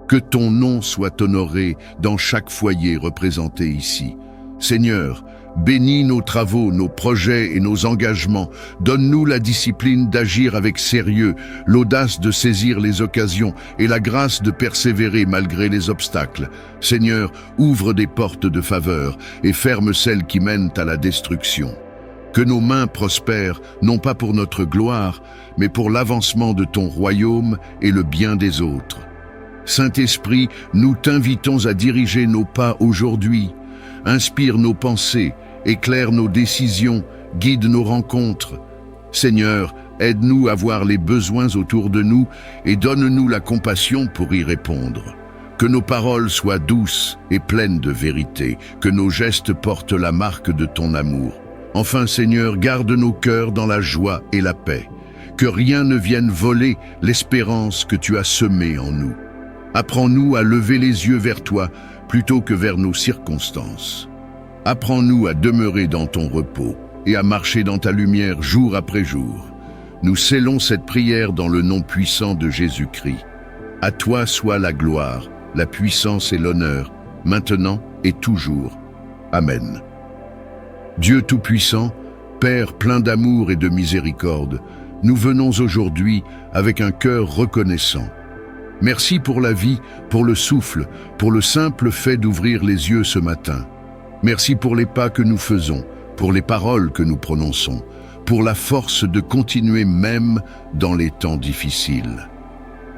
Que ton nom soit honoré dans chaque foyer représenté ici. Seigneur, bénis nos travaux, nos projets et nos engagements. Donne-nous la discipline d'agir avec sérieux, l'audace de saisir les occasions et la grâce de persévérer malgré les obstacles. Seigneur, ouvre des portes de faveur et ferme celles qui mènent à la destruction. Que nos mains prospèrent, non pas pour notre gloire, mais pour l'avancement de ton royaume et le bien des autres. Saint-Esprit, nous t'invitons à diriger nos pas aujourd'hui. Inspire nos pensées, éclaire nos décisions, guide nos rencontres. Seigneur, aide-nous à voir les besoins autour de nous et donne-nous la compassion pour y répondre. Que nos paroles soient douces et pleines de vérité, que nos gestes portent la marque de ton amour. Enfin, Seigneur, garde nos cœurs dans la joie et la paix. Que rien ne vienne voler l'espérance que tu as semée en nous. Apprends-nous à lever les yeux vers toi plutôt que vers nos circonstances. Apprends-nous à demeurer dans ton repos et à marcher dans ta lumière jour après jour. Nous scellons cette prière dans le nom puissant de Jésus-Christ. À toi soit la gloire, la puissance et l'honneur, maintenant et toujours. Amen. Dieu Tout-Puissant, Père plein d'amour et de miséricorde, nous venons aujourd'hui avec un cœur reconnaissant. Merci pour la vie, pour le souffle, pour le simple fait d'ouvrir les yeux ce matin. Merci pour les pas que nous faisons, pour les paroles que nous prononçons, pour la force de continuer même dans les temps difficiles.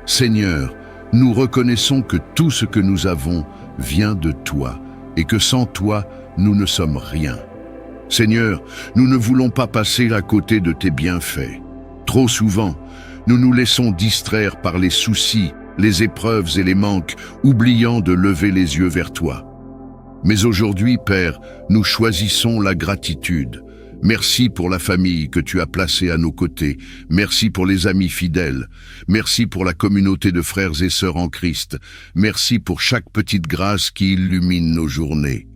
Seigneur, nous reconnaissons que tout ce que nous avons vient de toi et que sans toi, nous ne sommes rien. Seigneur, nous ne voulons pas passer à côté de tes bienfaits. Trop souvent, nous nous laissons distraire par les soucis, les épreuves et les manques, oubliant de lever les yeux vers toi. Mais aujourd'hui, Père, nous choisissons la gratitude. Merci pour la famille que tu as placée à nos côtés. Merci pour les amis fidèles. Merci pour la communauté de frères et sœurs en Christ. Merci pour chaque petite grâce qui illumine nos journées.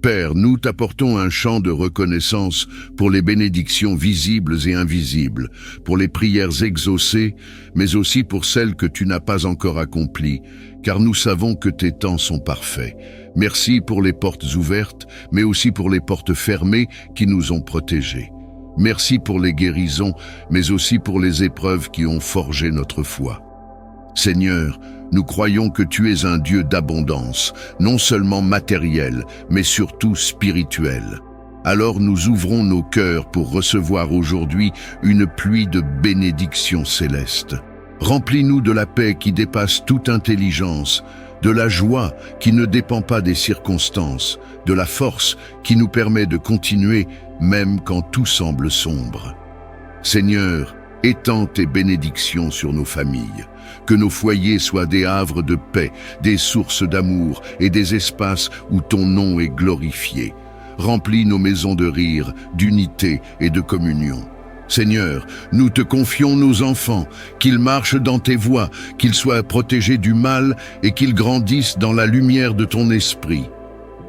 Père, nous t'apportons un chant de reconnaissance pour les bénédictions visibles et invisibles, pour les prières exaucées, mais aussi pour celles que tu n'as pas encore accomplies, car nous savons que tes temps sont parfaits. Merci pour les portes ouvertes, mais aussi pour les portes fermées qui nous ont protégés. Merci pour les guérisons, mais aussi pour les épreuves qui ont forgé notre foi. Seigneur, nous croyons que tu es un Dieu d'abondance, non seulement matériel, mais surtout spirituel. Alors nous ouvrons nos cœurs pour recevoir aujourd'hui une pluie de bénédictions célestes. Remplis-nous de la paix qui dépasse toute intelligence, de la joie qui ne dépend pas des circonstances, de la force qui nous permet de continuer même quand tout semble sombre. Seigneur, étends tes bénédictions sur nos familles. Que nos foyers soient des havres de paix, des sources d'amour et des espaces où ton nom est glorifié. Remplis nos maisons de rire, d'unité et de communion. Seigneur, nous te confions nos enfants, qu'ils marchent dans tes voies, qu'ils soient protégés du mal et qu'ils grandissent dans la lumière de ton esprit.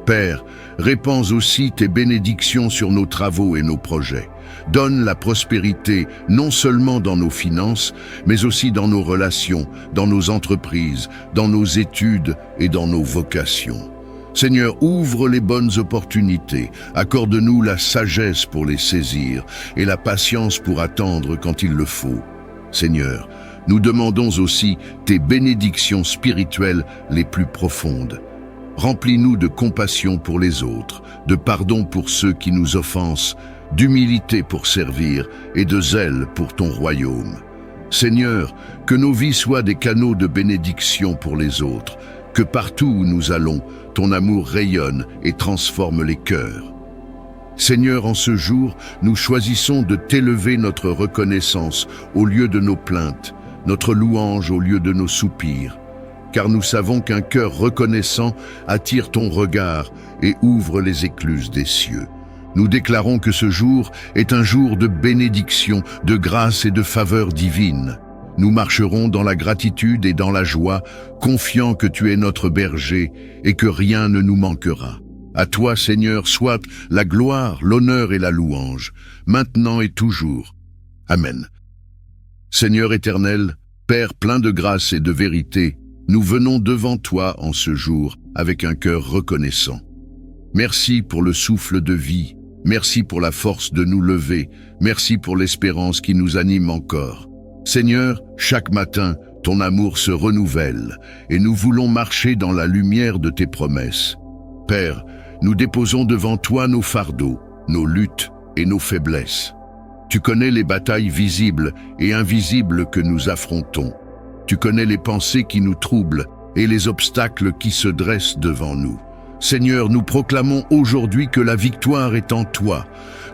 Père, répands aussi tes bénédictions sur nos travaux et nos projets. Donne la prospérité non seulement dans nos finances, mais aussi dans nos relations, dans nos entreprises, dans nos études et dans nos vocations. Seigneur, ouvre les bonnes opportunités, accorde-nous la sagesse pour les saisir et la patience pour attendre quand il le faut. Seigneur, nous demandons aussi tes bénédictions spirituelles les plus profondes. Remplis-nous de compassion pour les autres, de pardon pour ceux qui nous offensent, d'humilité pour servir et de zèle pour ton royaume. Seigneur, que nos vies soient des canaux de bénédiction pour les autres, que partout où nous allons, ton amour rayonne et transforme les cœurs. Seigneur, en ce jour, nous choisissons de t'élever notre reconnaissance au lieu de nos plaintes, notre louange au lieu de nos soupirs, car nous savons qu'un cœur reconnaissant attire ton regard et ouvre les écluses des cieux. Nous déclarons que ce jour est un jour de bénédiction, de grâce et de faveur divine. Nous marcherons dans la gratitude et dans la joie, confiants que tu es notre berger et que rien ne nous manquera. À toi, Seigneur, soit la gloire, l'honneur et la louange, maintenant et toujours. Amen. Seigneur éternel, Père plein de grâce et de vérité, nous venons devant toi en ce jour avec un cœur reconnaissant. Merci pour le souffle de vie, merci pour la force de nous lever, merci pour l'espérance qui nous anime encore. Seigneur, chaque matin, ton amour se renouvelle et nous voulons marcher dans la lumière de tes promesses. Père, nous déposons devant toi nos fardeaux, nos luttes et nos faiblesses. Tu connais les batailles visibles et invisibles que nous affrontons. Tu connais les pensées qui nous troublent et les obstacles qui se dressent devant nous. Seigneur, nous proclamons aujourd'hui que la victoire est en toi.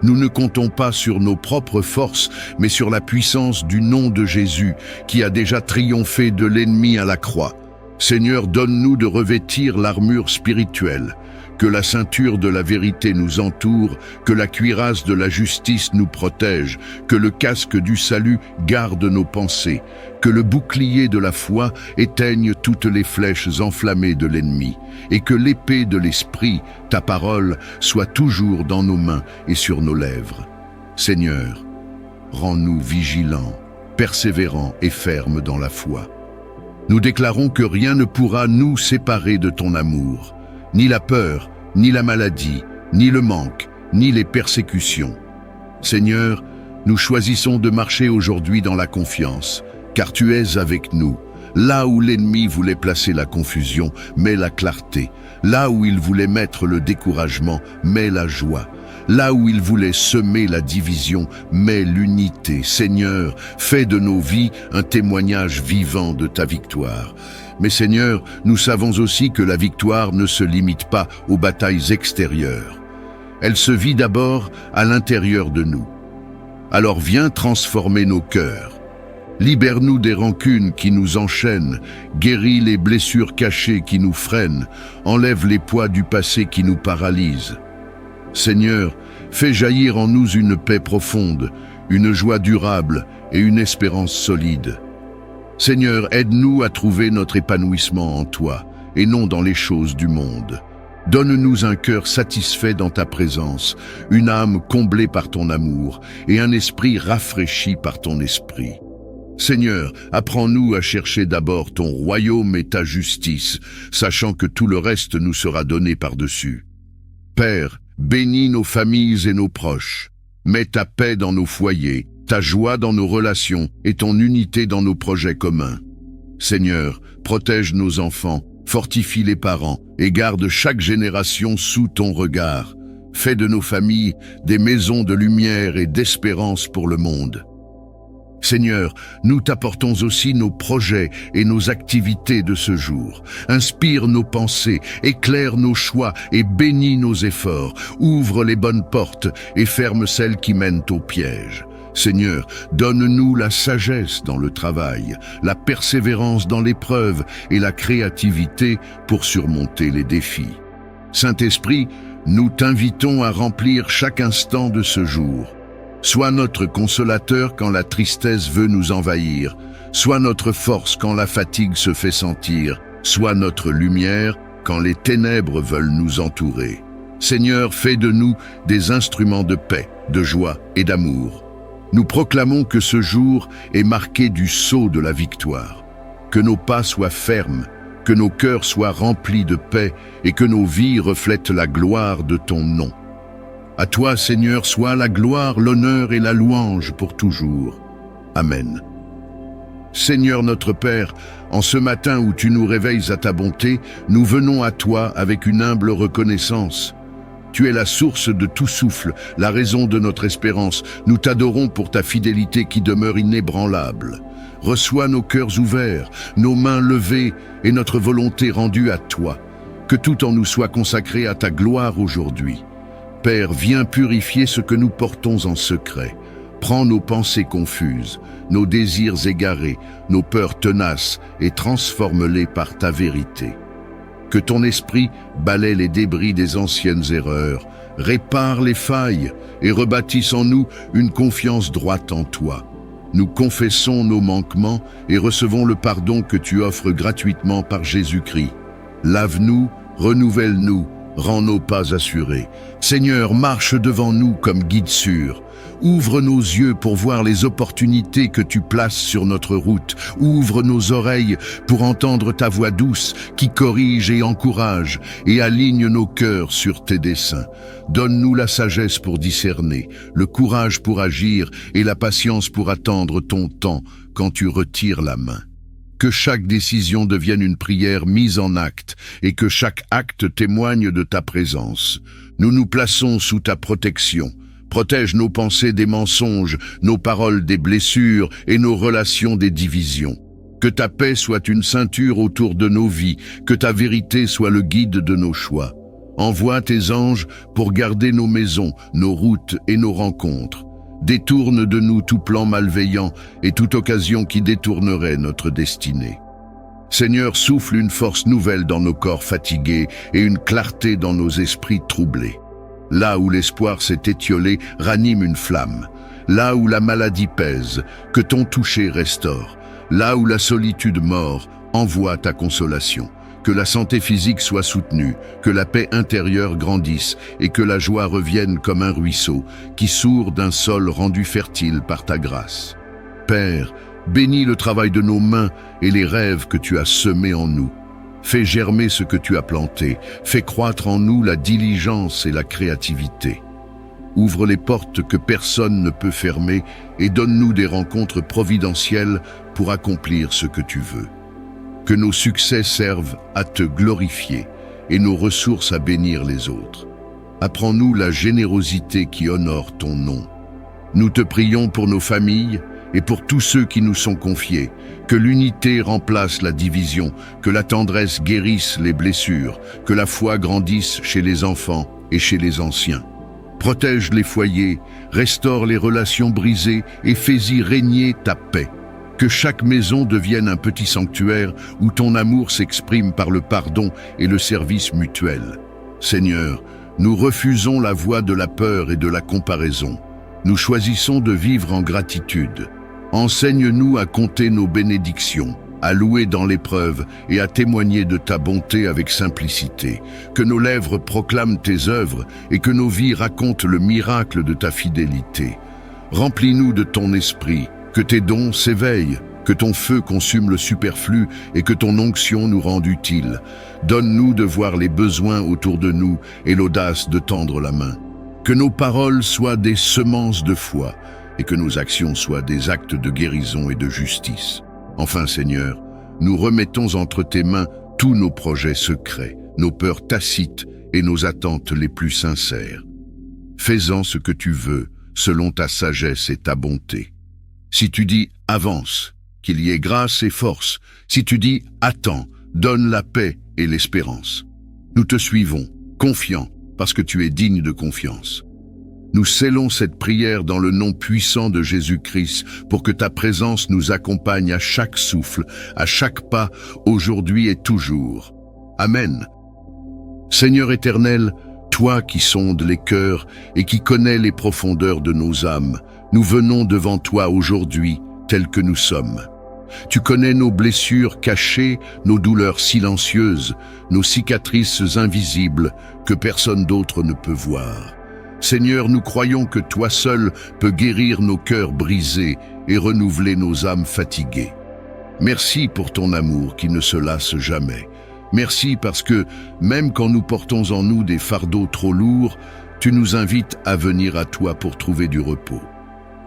Nous ne comptons pas sur nos propres forces, mais sur la puissance du nom de Jésus, qui a déjà triomphé de l'ennemi à la croix. Seigneur, donne-nous de revêtir l'armure spirituelle, que la ceinture de la vérité nous entoure, que la cuirasse de la justice nous protège, que le casque du salut garde nos pensées, que le bouclier de la foi éteigne toutes les flèches enflammées de l'ennemi, et que l'épée de l'esprit, ta parole, soit toujours dans nos mains et sur nos lèvres. Seigneur, rends-nous vigilants, persévérants et fermes dans la foi. Nous déclarons que rien ne pourra nous séparer de ton amour, ni la peur, ni la maladie, ni le manque, ni les persécutions. Seigneur, nous choisissons de marcher aujourd'hui dans la confiance, car tu es avec nous. Là où l'ennemi voulait placer la confusion, mets la clarté. Là où il voulait mettre le découragement, mets la joie. Là où il voulait semer la division, mets l'unité. Seigneur, fais de nos vies un témoignage vivant de ta victoire. Mais Seigneur, nous savons aussi que la victoire ne se limite pas aux batailles extérieures. Elle se vit d'abord à l'intérieur de nous. Alors viens transformer nos cœurs. Libère-nous des rancunes qui nous enchaînent, guéris les blessures cachées qui nous freinent, enlève les poids du passé qui nous paralysent. Seigneur, fais jaillir en nous une paix profonde, une joie durable et une espérance solide. Seigneur, aide-nous à trouver notre épanouissement en toi et non dans les choses du monde. Donne-nous un cœur satisfait dans ta présence, une âme comblée par ton amour et un esprit rafraîchi par ton esprit. Seigneur, apprends-nous à chercher d'abord ton royaume et ta justice, sachant que tout le reste nous sera donné par-dessus. Père, bénis nos familles et nos proches. Mets ta paix dans nos foyers, ta joie dans nos relations et ton unité dans nos projets communs. Seigneur, protège nos enfants, fortifie les parents et garde chaque génération sous ton regard. Fais de nos familles des maisons de lumière et d'espérance pour le monde. Seigneur, nous t'apportons aussi nos projets et nos activités de ce jour. Inspire nos pensées, éclaire nos choix et bénis nos efforts. Ouvre les bonnes portes et ferme celles qui mènent au piège. Seigneur, donne-nous la sagesse dans le travail, la persévérance dans l'épreuve et la créativité pour surmonter les défis. Saint-Esprit, nous t'invitons à remplir chaque instant de ce jour. Sois notre consolateur quand la tristesse veut nous envahir, sois notre force quand la fatigue se fait sentir, sois notre lumière quand les ténèbres veulent nous entourer. Seigneur, fais de nous des instruments de paix, de joie et d'amour. Nous proclamons que ce jour est marqué du sceau de la victoire, que nos pas soient fermes, que nos cœurs soient remplis de paix et que nos vies reflètent la gloire de ton nom. À toi, Seigneur, soit la gloire, l'honneur et la louange pour toujours. Amen. Seigneur notre Père, en ce matin où tu nous réveilles à ta bonté, nous venons à toi avec une humble reconnaissance. Tu es la source de tout souffle, la raison de notre espérance. Nous t'adorons pour ta fidélité qui demeure inébranlable. Reçois nos cœurs ouverts, nos mains levées et notre volonté rendue à toi. Que tout en nous soit consacré à ta gloire aujourd'hui. Père, viens purifier ce que nous portons en secret. Prends nos pensées confuses, nos désirs égarés, nos peurs tenaces et transforme-les par ta vérité. Que ton esprit balaie les débris des anciennes erreurs, répare les failles et rebâtisse en nous une confiance droite en toi. Nous confessons nos manquements et recevons le pardon que tu offres gratuitement par Jésus-Christ. Lave-nous, renouvelle-nous, rends nos pas assurés. Seigneur, marche devant nous comme guide sûr. Ouvre nos yeux pour voir les opportunités que tu places sur notre route. Ouvre nos oreilles pour entendre ta voix douce qui corrige et encourage et aligne nos cœurs sur tes desseins. Donne-nous la sagesse pour discerner, le courage pour agir et la patience pour attendre ton temps quand tu retires la main. Que chaque décision devienne une prière mise en acte et que chaque acte témoigne de ta présence. Nous nous plaçons sous ta protection. Protège nos pensées des mensonges, nos paroles des blessures et nos relations des divisions. Que ta paix soit une ceinture autour de nos vies, que ta vérité soit le guide de nos choix. Envoie tes anges pour garder nos maisons, nos routes et nos rencontres. Détourne de nous tout plan malveillant et toute occasion qui détournerait notre destinée. Seigneur, souffle une force nouvelle dans nos corps fatigués et une clarté dans nos esprits troublés. Là où l'espoir s'est étiolé, ranime une flamme. Là où la maladie pèse, que ton toucher restaure. Là où la solitude mord, envoie ta consolation. Que la santé physique soit soutenue, que la paix intérieure grandisse et que la joie revienne comme un ruisseau qui sourd d'un sol rendu fertile par ta grâce. Père, bénis le travail de nos mains et les rêves que tu as semés en nous. Fais germer ce que tu as planté, fais croître en nous la diligence et la créativité. Ouvre les portes que personne ne peut fermer et donne-nous des rencontres providentielles pour accomplir ce que tu veux. Que nos succès servent à te glorifier et nos ressources à bénir les autres. Apprends-nous la générosité qui honore ton nom. Nous te prions pour nos familles et pour tous ceux qui nous sont confiés, que l'unité remplace la division, que la tendresse guérisse les blessures, que la foi grandisse chez les enfants et chez les anciens. Protège les foyers, restaure les relations brisées et fais-y régner ta paix. Que chaque maison devienne un petit sanctuaire où ton amour s'exprime par le pardon et le service mutuel. Seigneur, nous refusons la voie de la peur et de la comparaison. Nous choisissons de vivre en gratitude. Enseigne-nous à compter nos bénédictions, à louer dans l'épreuve et à témoigner de ta bonté avec simplicité. Que nos lèvres proclament tes œuvres et que nos vies racontent le miracle de ta fidélité. Remplis-nous de ton esprit, que tes dons s'éveillent, que ton feu consume le superflu et que ton onction nous rende utiles. Donne-nous de voir les besoins autour de nous et l'audace de tendre la main. Que nos paroles soient des semences de foi et que nos actions soient des actes de guérison et de justice. Enfin, Seigneur, nous remettons entre tes mains tous nos projets secrets, nos peurs tacites et nos attentes les plus sincères. Fais-en ce que tu veux, selon ta sagesse et ta bonté. Si tu dis « avance », qu'il y ait grâce et force. Si tu dis « attends », donne la paix et l'espérance. Nous te suivons, confiants, parce que tu es digne de confiance. Nous scellons cette prière dans le nom puissant de Jésus-Christ pour que ta présence nous accompagne à chaque souffle, à chaque pas, aujourd'hui et toujours. Amen. Seigneur éternel, toi qui sondes les cœurs et qui connais les profondeurs de nos âmes, nous venons devant toi aujourd'hui, tels que nous sommes. Tu connais nos blessures cachées, nos douleurs silencieuses, nos cicatrices invisibles que personne d'autre ne peut voir. Seigneur, nous croyons que toi seul peux guérir nos cœurs brisés et renouveler nos âmes fatiguées. Merci pour ton amour qui ne se lasse jamais. Merci parce que, même quand nous portons en nous des fardeaux trop lourds, tu nous invites à venir à toi pour trouver du repos.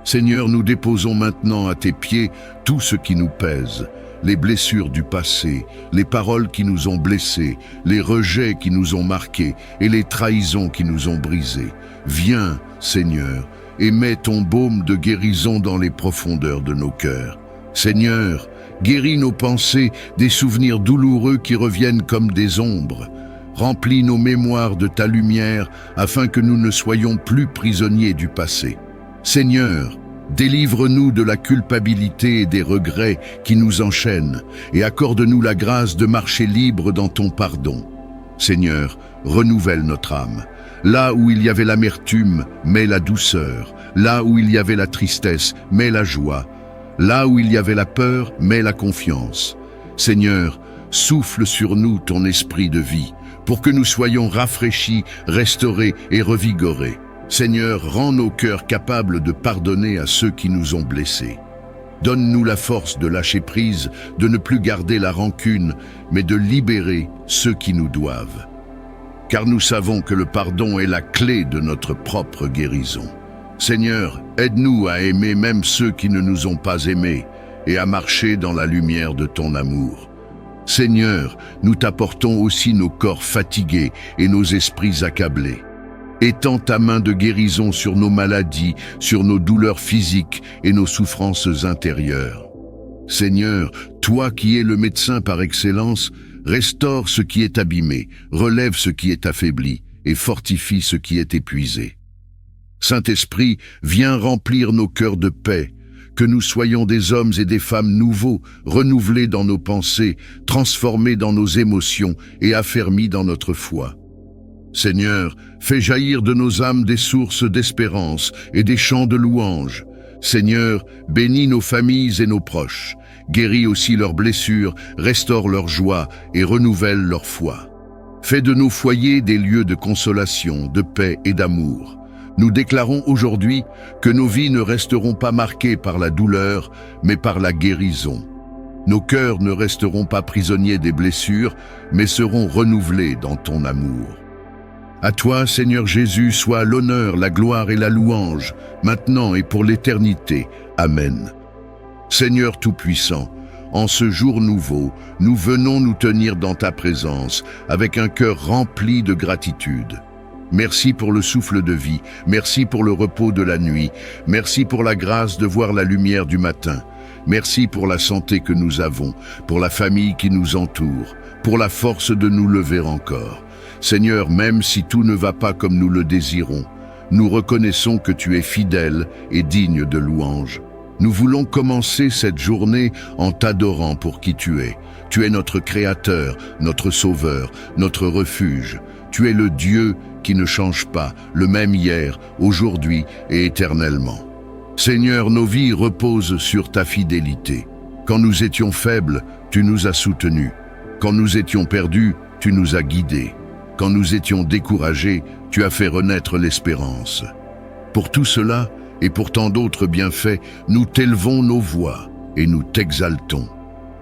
Seigneur, nous déposons maintenant à tes pieds tout ce qui nous pèse, les blessures du passé, les paroles qui nous ont blessés, les rejets qui nous ont marqués et les trahisons qui nous ont brisés. Viens, Seigneur, et mets ton baume de guérison dans les profondeurs de nos cœurs. Seigneur, guéris nos pensées des souvenirs douloureux qui reviennent comme des ombres. Remplis nos mémoires de ta lumière afin que nous ne soyons plus prisonniers du passé. Seigneur, délivre-nous de la culpabilité et des regrets qui nous enchaînent et accorde-nous la grâce de marcher libre dans ton pardon. Seigneur, renouvelle notre âme. Là où il y avait l'amertume, mets la douceur. Là où il y avait la tristesse, mets la joie. Là où il y avait la peur, mets la confiance. Seigneur, souffle sur nous ton esprit de vie, pour que nous soyons rafraîchis, restaurés et revigorés. Seigneur, rends nos cœurs capables de pardonner à ceux qui nous ont blessés. Donne-nous la force de lâcher prise, de ne plus garder la rancune, mais de libérer ceux qui nous doivent. Car nous savons que le pardon est la clé de notre propre guérison. Seigneur, aide-nous à aimer même ceux qui ne nous ont pas aimés et à marcher dans la lumière de ton amour. Seigneur, nous t'apportons aussi nos corps fatigués et nos esprits accablés. Étends ta main de guérison sur nos maladies, sur nos douleurs physiques et nos souffrances intérieures. Seigneur, toi qui es le médecin par excellence, restaure ce qui est abîmé, relève ce qui est affaibli et fortifie ce qui est épuisé. Saint-Esprit, viens remplir nos cœurs de paix, que nous soyons des hommes et des femmes nouveaux, renouvelés dans nos pensées, transformés dans nos émotions et affermis dans notre foi. Seigneur, fais jaillir de nos âmes des sources d'espérance et des chants de louange. Seigneur, bénis nos familles et nos proches, guéris aussi leurs blessures, restaure leur joie et renouvelle leur foi. Fais de nos foyers des lieux de consolation, de paix et d'amour. Nous déclarons aujourd'hui que nos vies ne resteront pas marquées par la douleur, mais par la guérison. Nos cœurs ne resteront pas prisonniers des blessures, mais seront renouvelés dans ton amour. À toi, Seigneur Jésus, soit l'honneur, la gloire et la louange, maintenant et pour l'éternité. Amen. Seigneur Tout-Puissant, en ce jour nouveau, nous venons nous tenir dans ta présence, avec un cœur rempli de gratitude. Merci pour le souffle de vie, merci pour le repos de la nuit, merci pour la grâce de voir la lumière du matin, merci pour la santé que nous avons, pour la famille qui nous entoure, pour la force de nous lever encore. Seigneur, même si tout ne va pas comme nous le désirons, nous reconnaissons que tu es fidèle et digne de louange. Nous voulons commencer cette journée en t'adorant pour qui tu es. Tu es notre Créateur, notre Sauveur, notre refuge. Tu es le Dieu qui ne change pas, le même hier, aujourd'hui et éternellement. Seigneur, nos vies reposent sur ta fidélité. Quand nous étions faibles, tu nous as soutenus. Quand nous étions perdus, tu nous as guidés. Quand nous étions découragés, tu as fait renaître l'espérance. Pour tout cela, et pour tant d'autres bienfaits, nous t'élevons nos voix et nous t'exaltons.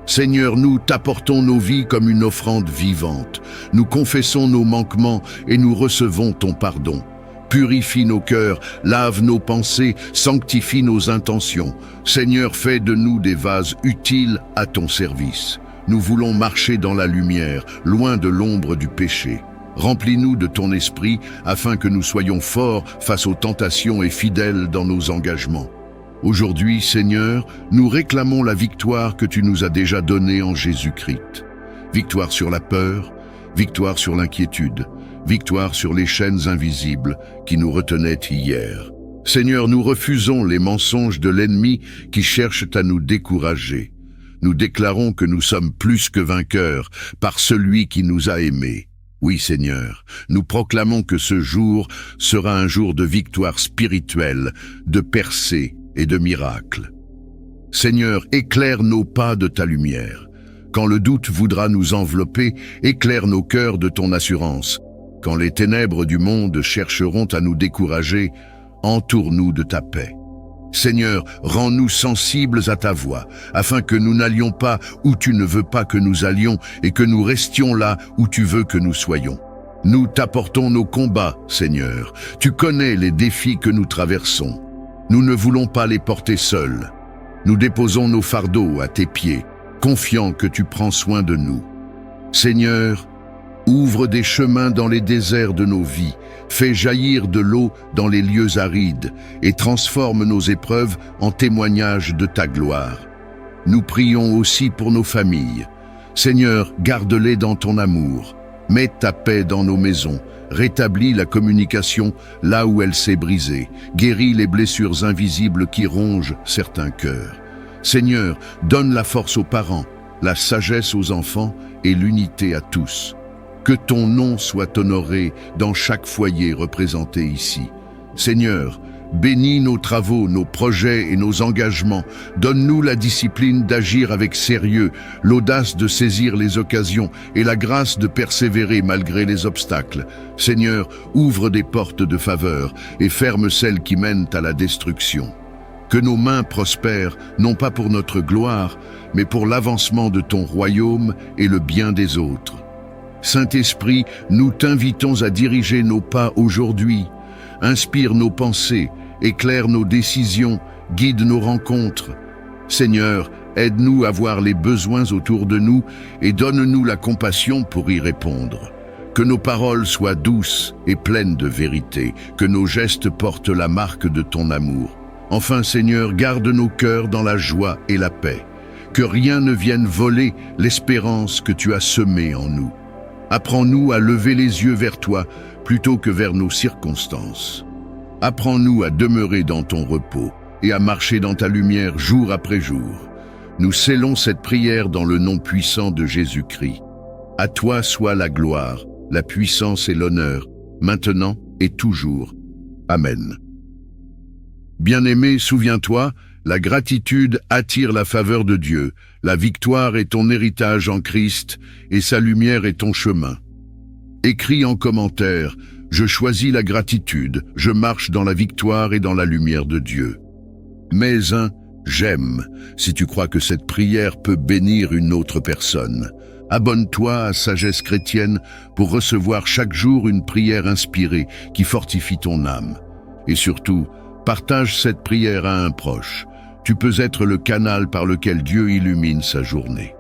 Seigneur, nous t'apportons nos vies comme une offrande vivante. Nous confessons nos manquements et nous recevons ton pardon. Purifie nos cœurs, lave nos pensées, sanctifie nos intentions. Seigneur, fais de nous des vases utiles à ton service. Nous voulons marcher dans la lumière, loin de l'ombre du péché. Remplis-nous de ton esprit afin que nous soyons forts face aux tentations et fidèles dans nos engagements. Aujourd'hui, Seigneur, nous réclamons la victoire que tu nous as déjà donnée en Jésus-Christ. Victoire sur la peur, victoire sur l'inquiétude, victoire sur les chaînes invisibles qui nous retenaient hier. Seigneur, nous refusons les mensonges de l'ennemi qui cherchent à nous décourager. Nous déclarons que nous sommes plus que vainqueurs par celui qui nous a aimés. Oui, Seigneur, nous proclamons que ce jour sera un jour de victoire spirituelle, de percée et de miracles. Seigneur, éclaire nos pas de ta lumière. Quand le doute voudra nous envelopper, éclaire nos cœurs de ton assurance. Quand les ténèbres du monde chercheront à nous décourager, entoure-nous de ta paix. Seigneur, rends-nous sensibles à ta voix, afin que nous n'allions pas où tu ne veux pas que nous allions et que nous restions là où tu veux que nous soyons. Nous t'apportons nos combats, Seigneur. Tu connais les défis que nous traversons. Nous ne voulons pas les porter seuls. Nous déposons nos fardeaux à tes pieds. confiant que tu prends soin de nous. Seigneur, ouvre des chemins dans les déserts de nos vies, fais jaillir de l'eau dans les lieux arides et transforme nos épreuves en témoignages de ta gloire. Nous prions aussi pour nos familles. Seigneur, garde-les dans ton amour. Mets ta paix dans nos maisons. Rétablis la communication là où elle s'est brisée. Guéris les blessures invisibles qui rongent certains cœurs. Seigneur, donne la force aux parents, la sagesse aux enfants et l'unité à tous. Que ton nom soit honoré dans chaque foyer représenté ici. Seigneur, bénis nos travaux, nos projets et nos engagements. Donne-nous la discipline d'agir avec sérieux, l'audace de saisir les occasions et la grâce de persévérer malgré les obstacles. Seigneur, ouvre des portes de faveur et ferme celles qui mènent à la destruction. Que nos mains prospèrent, non pas pour notre gloire, mais pour l'avancement de ton royaume et le bien des autres. Saint-Esprit, nous t'invitons à diriger nos pas aujourd'hui. Inspire nos pensées, éclaire nos décisions, guide nos rencontres. Seigneur, aide-nous à voir les besoins autour de nous et donne-nous la compassion pour y répondre. Que nos paroles soient douces et pleines de vérité, que nos gestes portent la marque de ton amour. Enfin, Seigneur, garde nos cœurs dans la joie et la paix. Que rien ne vienne voler l'espérance que tu as semée en nous. Apprends-nous à lever les yeux vers toi plutôt que vers nos circonstances. Apprends-nous à demeurer dans ton repos et à marcher dans ta lumière jour après jour. Nous scellons cette prière dans le nom puissant de Jésus-Christ. À toi soit la gloire, la puissance et l'honneur, maintenant et toujours. Amen. Bien-aimé, souviens-toi, la gratitude attire la faveur de Dieu, la victoire est ton héritage en Christ et sa lumière est ton chemin. Écris en commentaire, je choisis la gratitude, je marche dans la victoire et dans la lumière de Dieu. Mets un j'aime si tu crois que cette prière peut bénir une autre personne. Abonne-toi à Sagesse Chrétienne pour recevoir chaque jour une prière inspirée qui fortifie ton âme. Et surtout, partage cette prière à un proche. Tu peux être le canal par lequel Dieu illumine sa journée.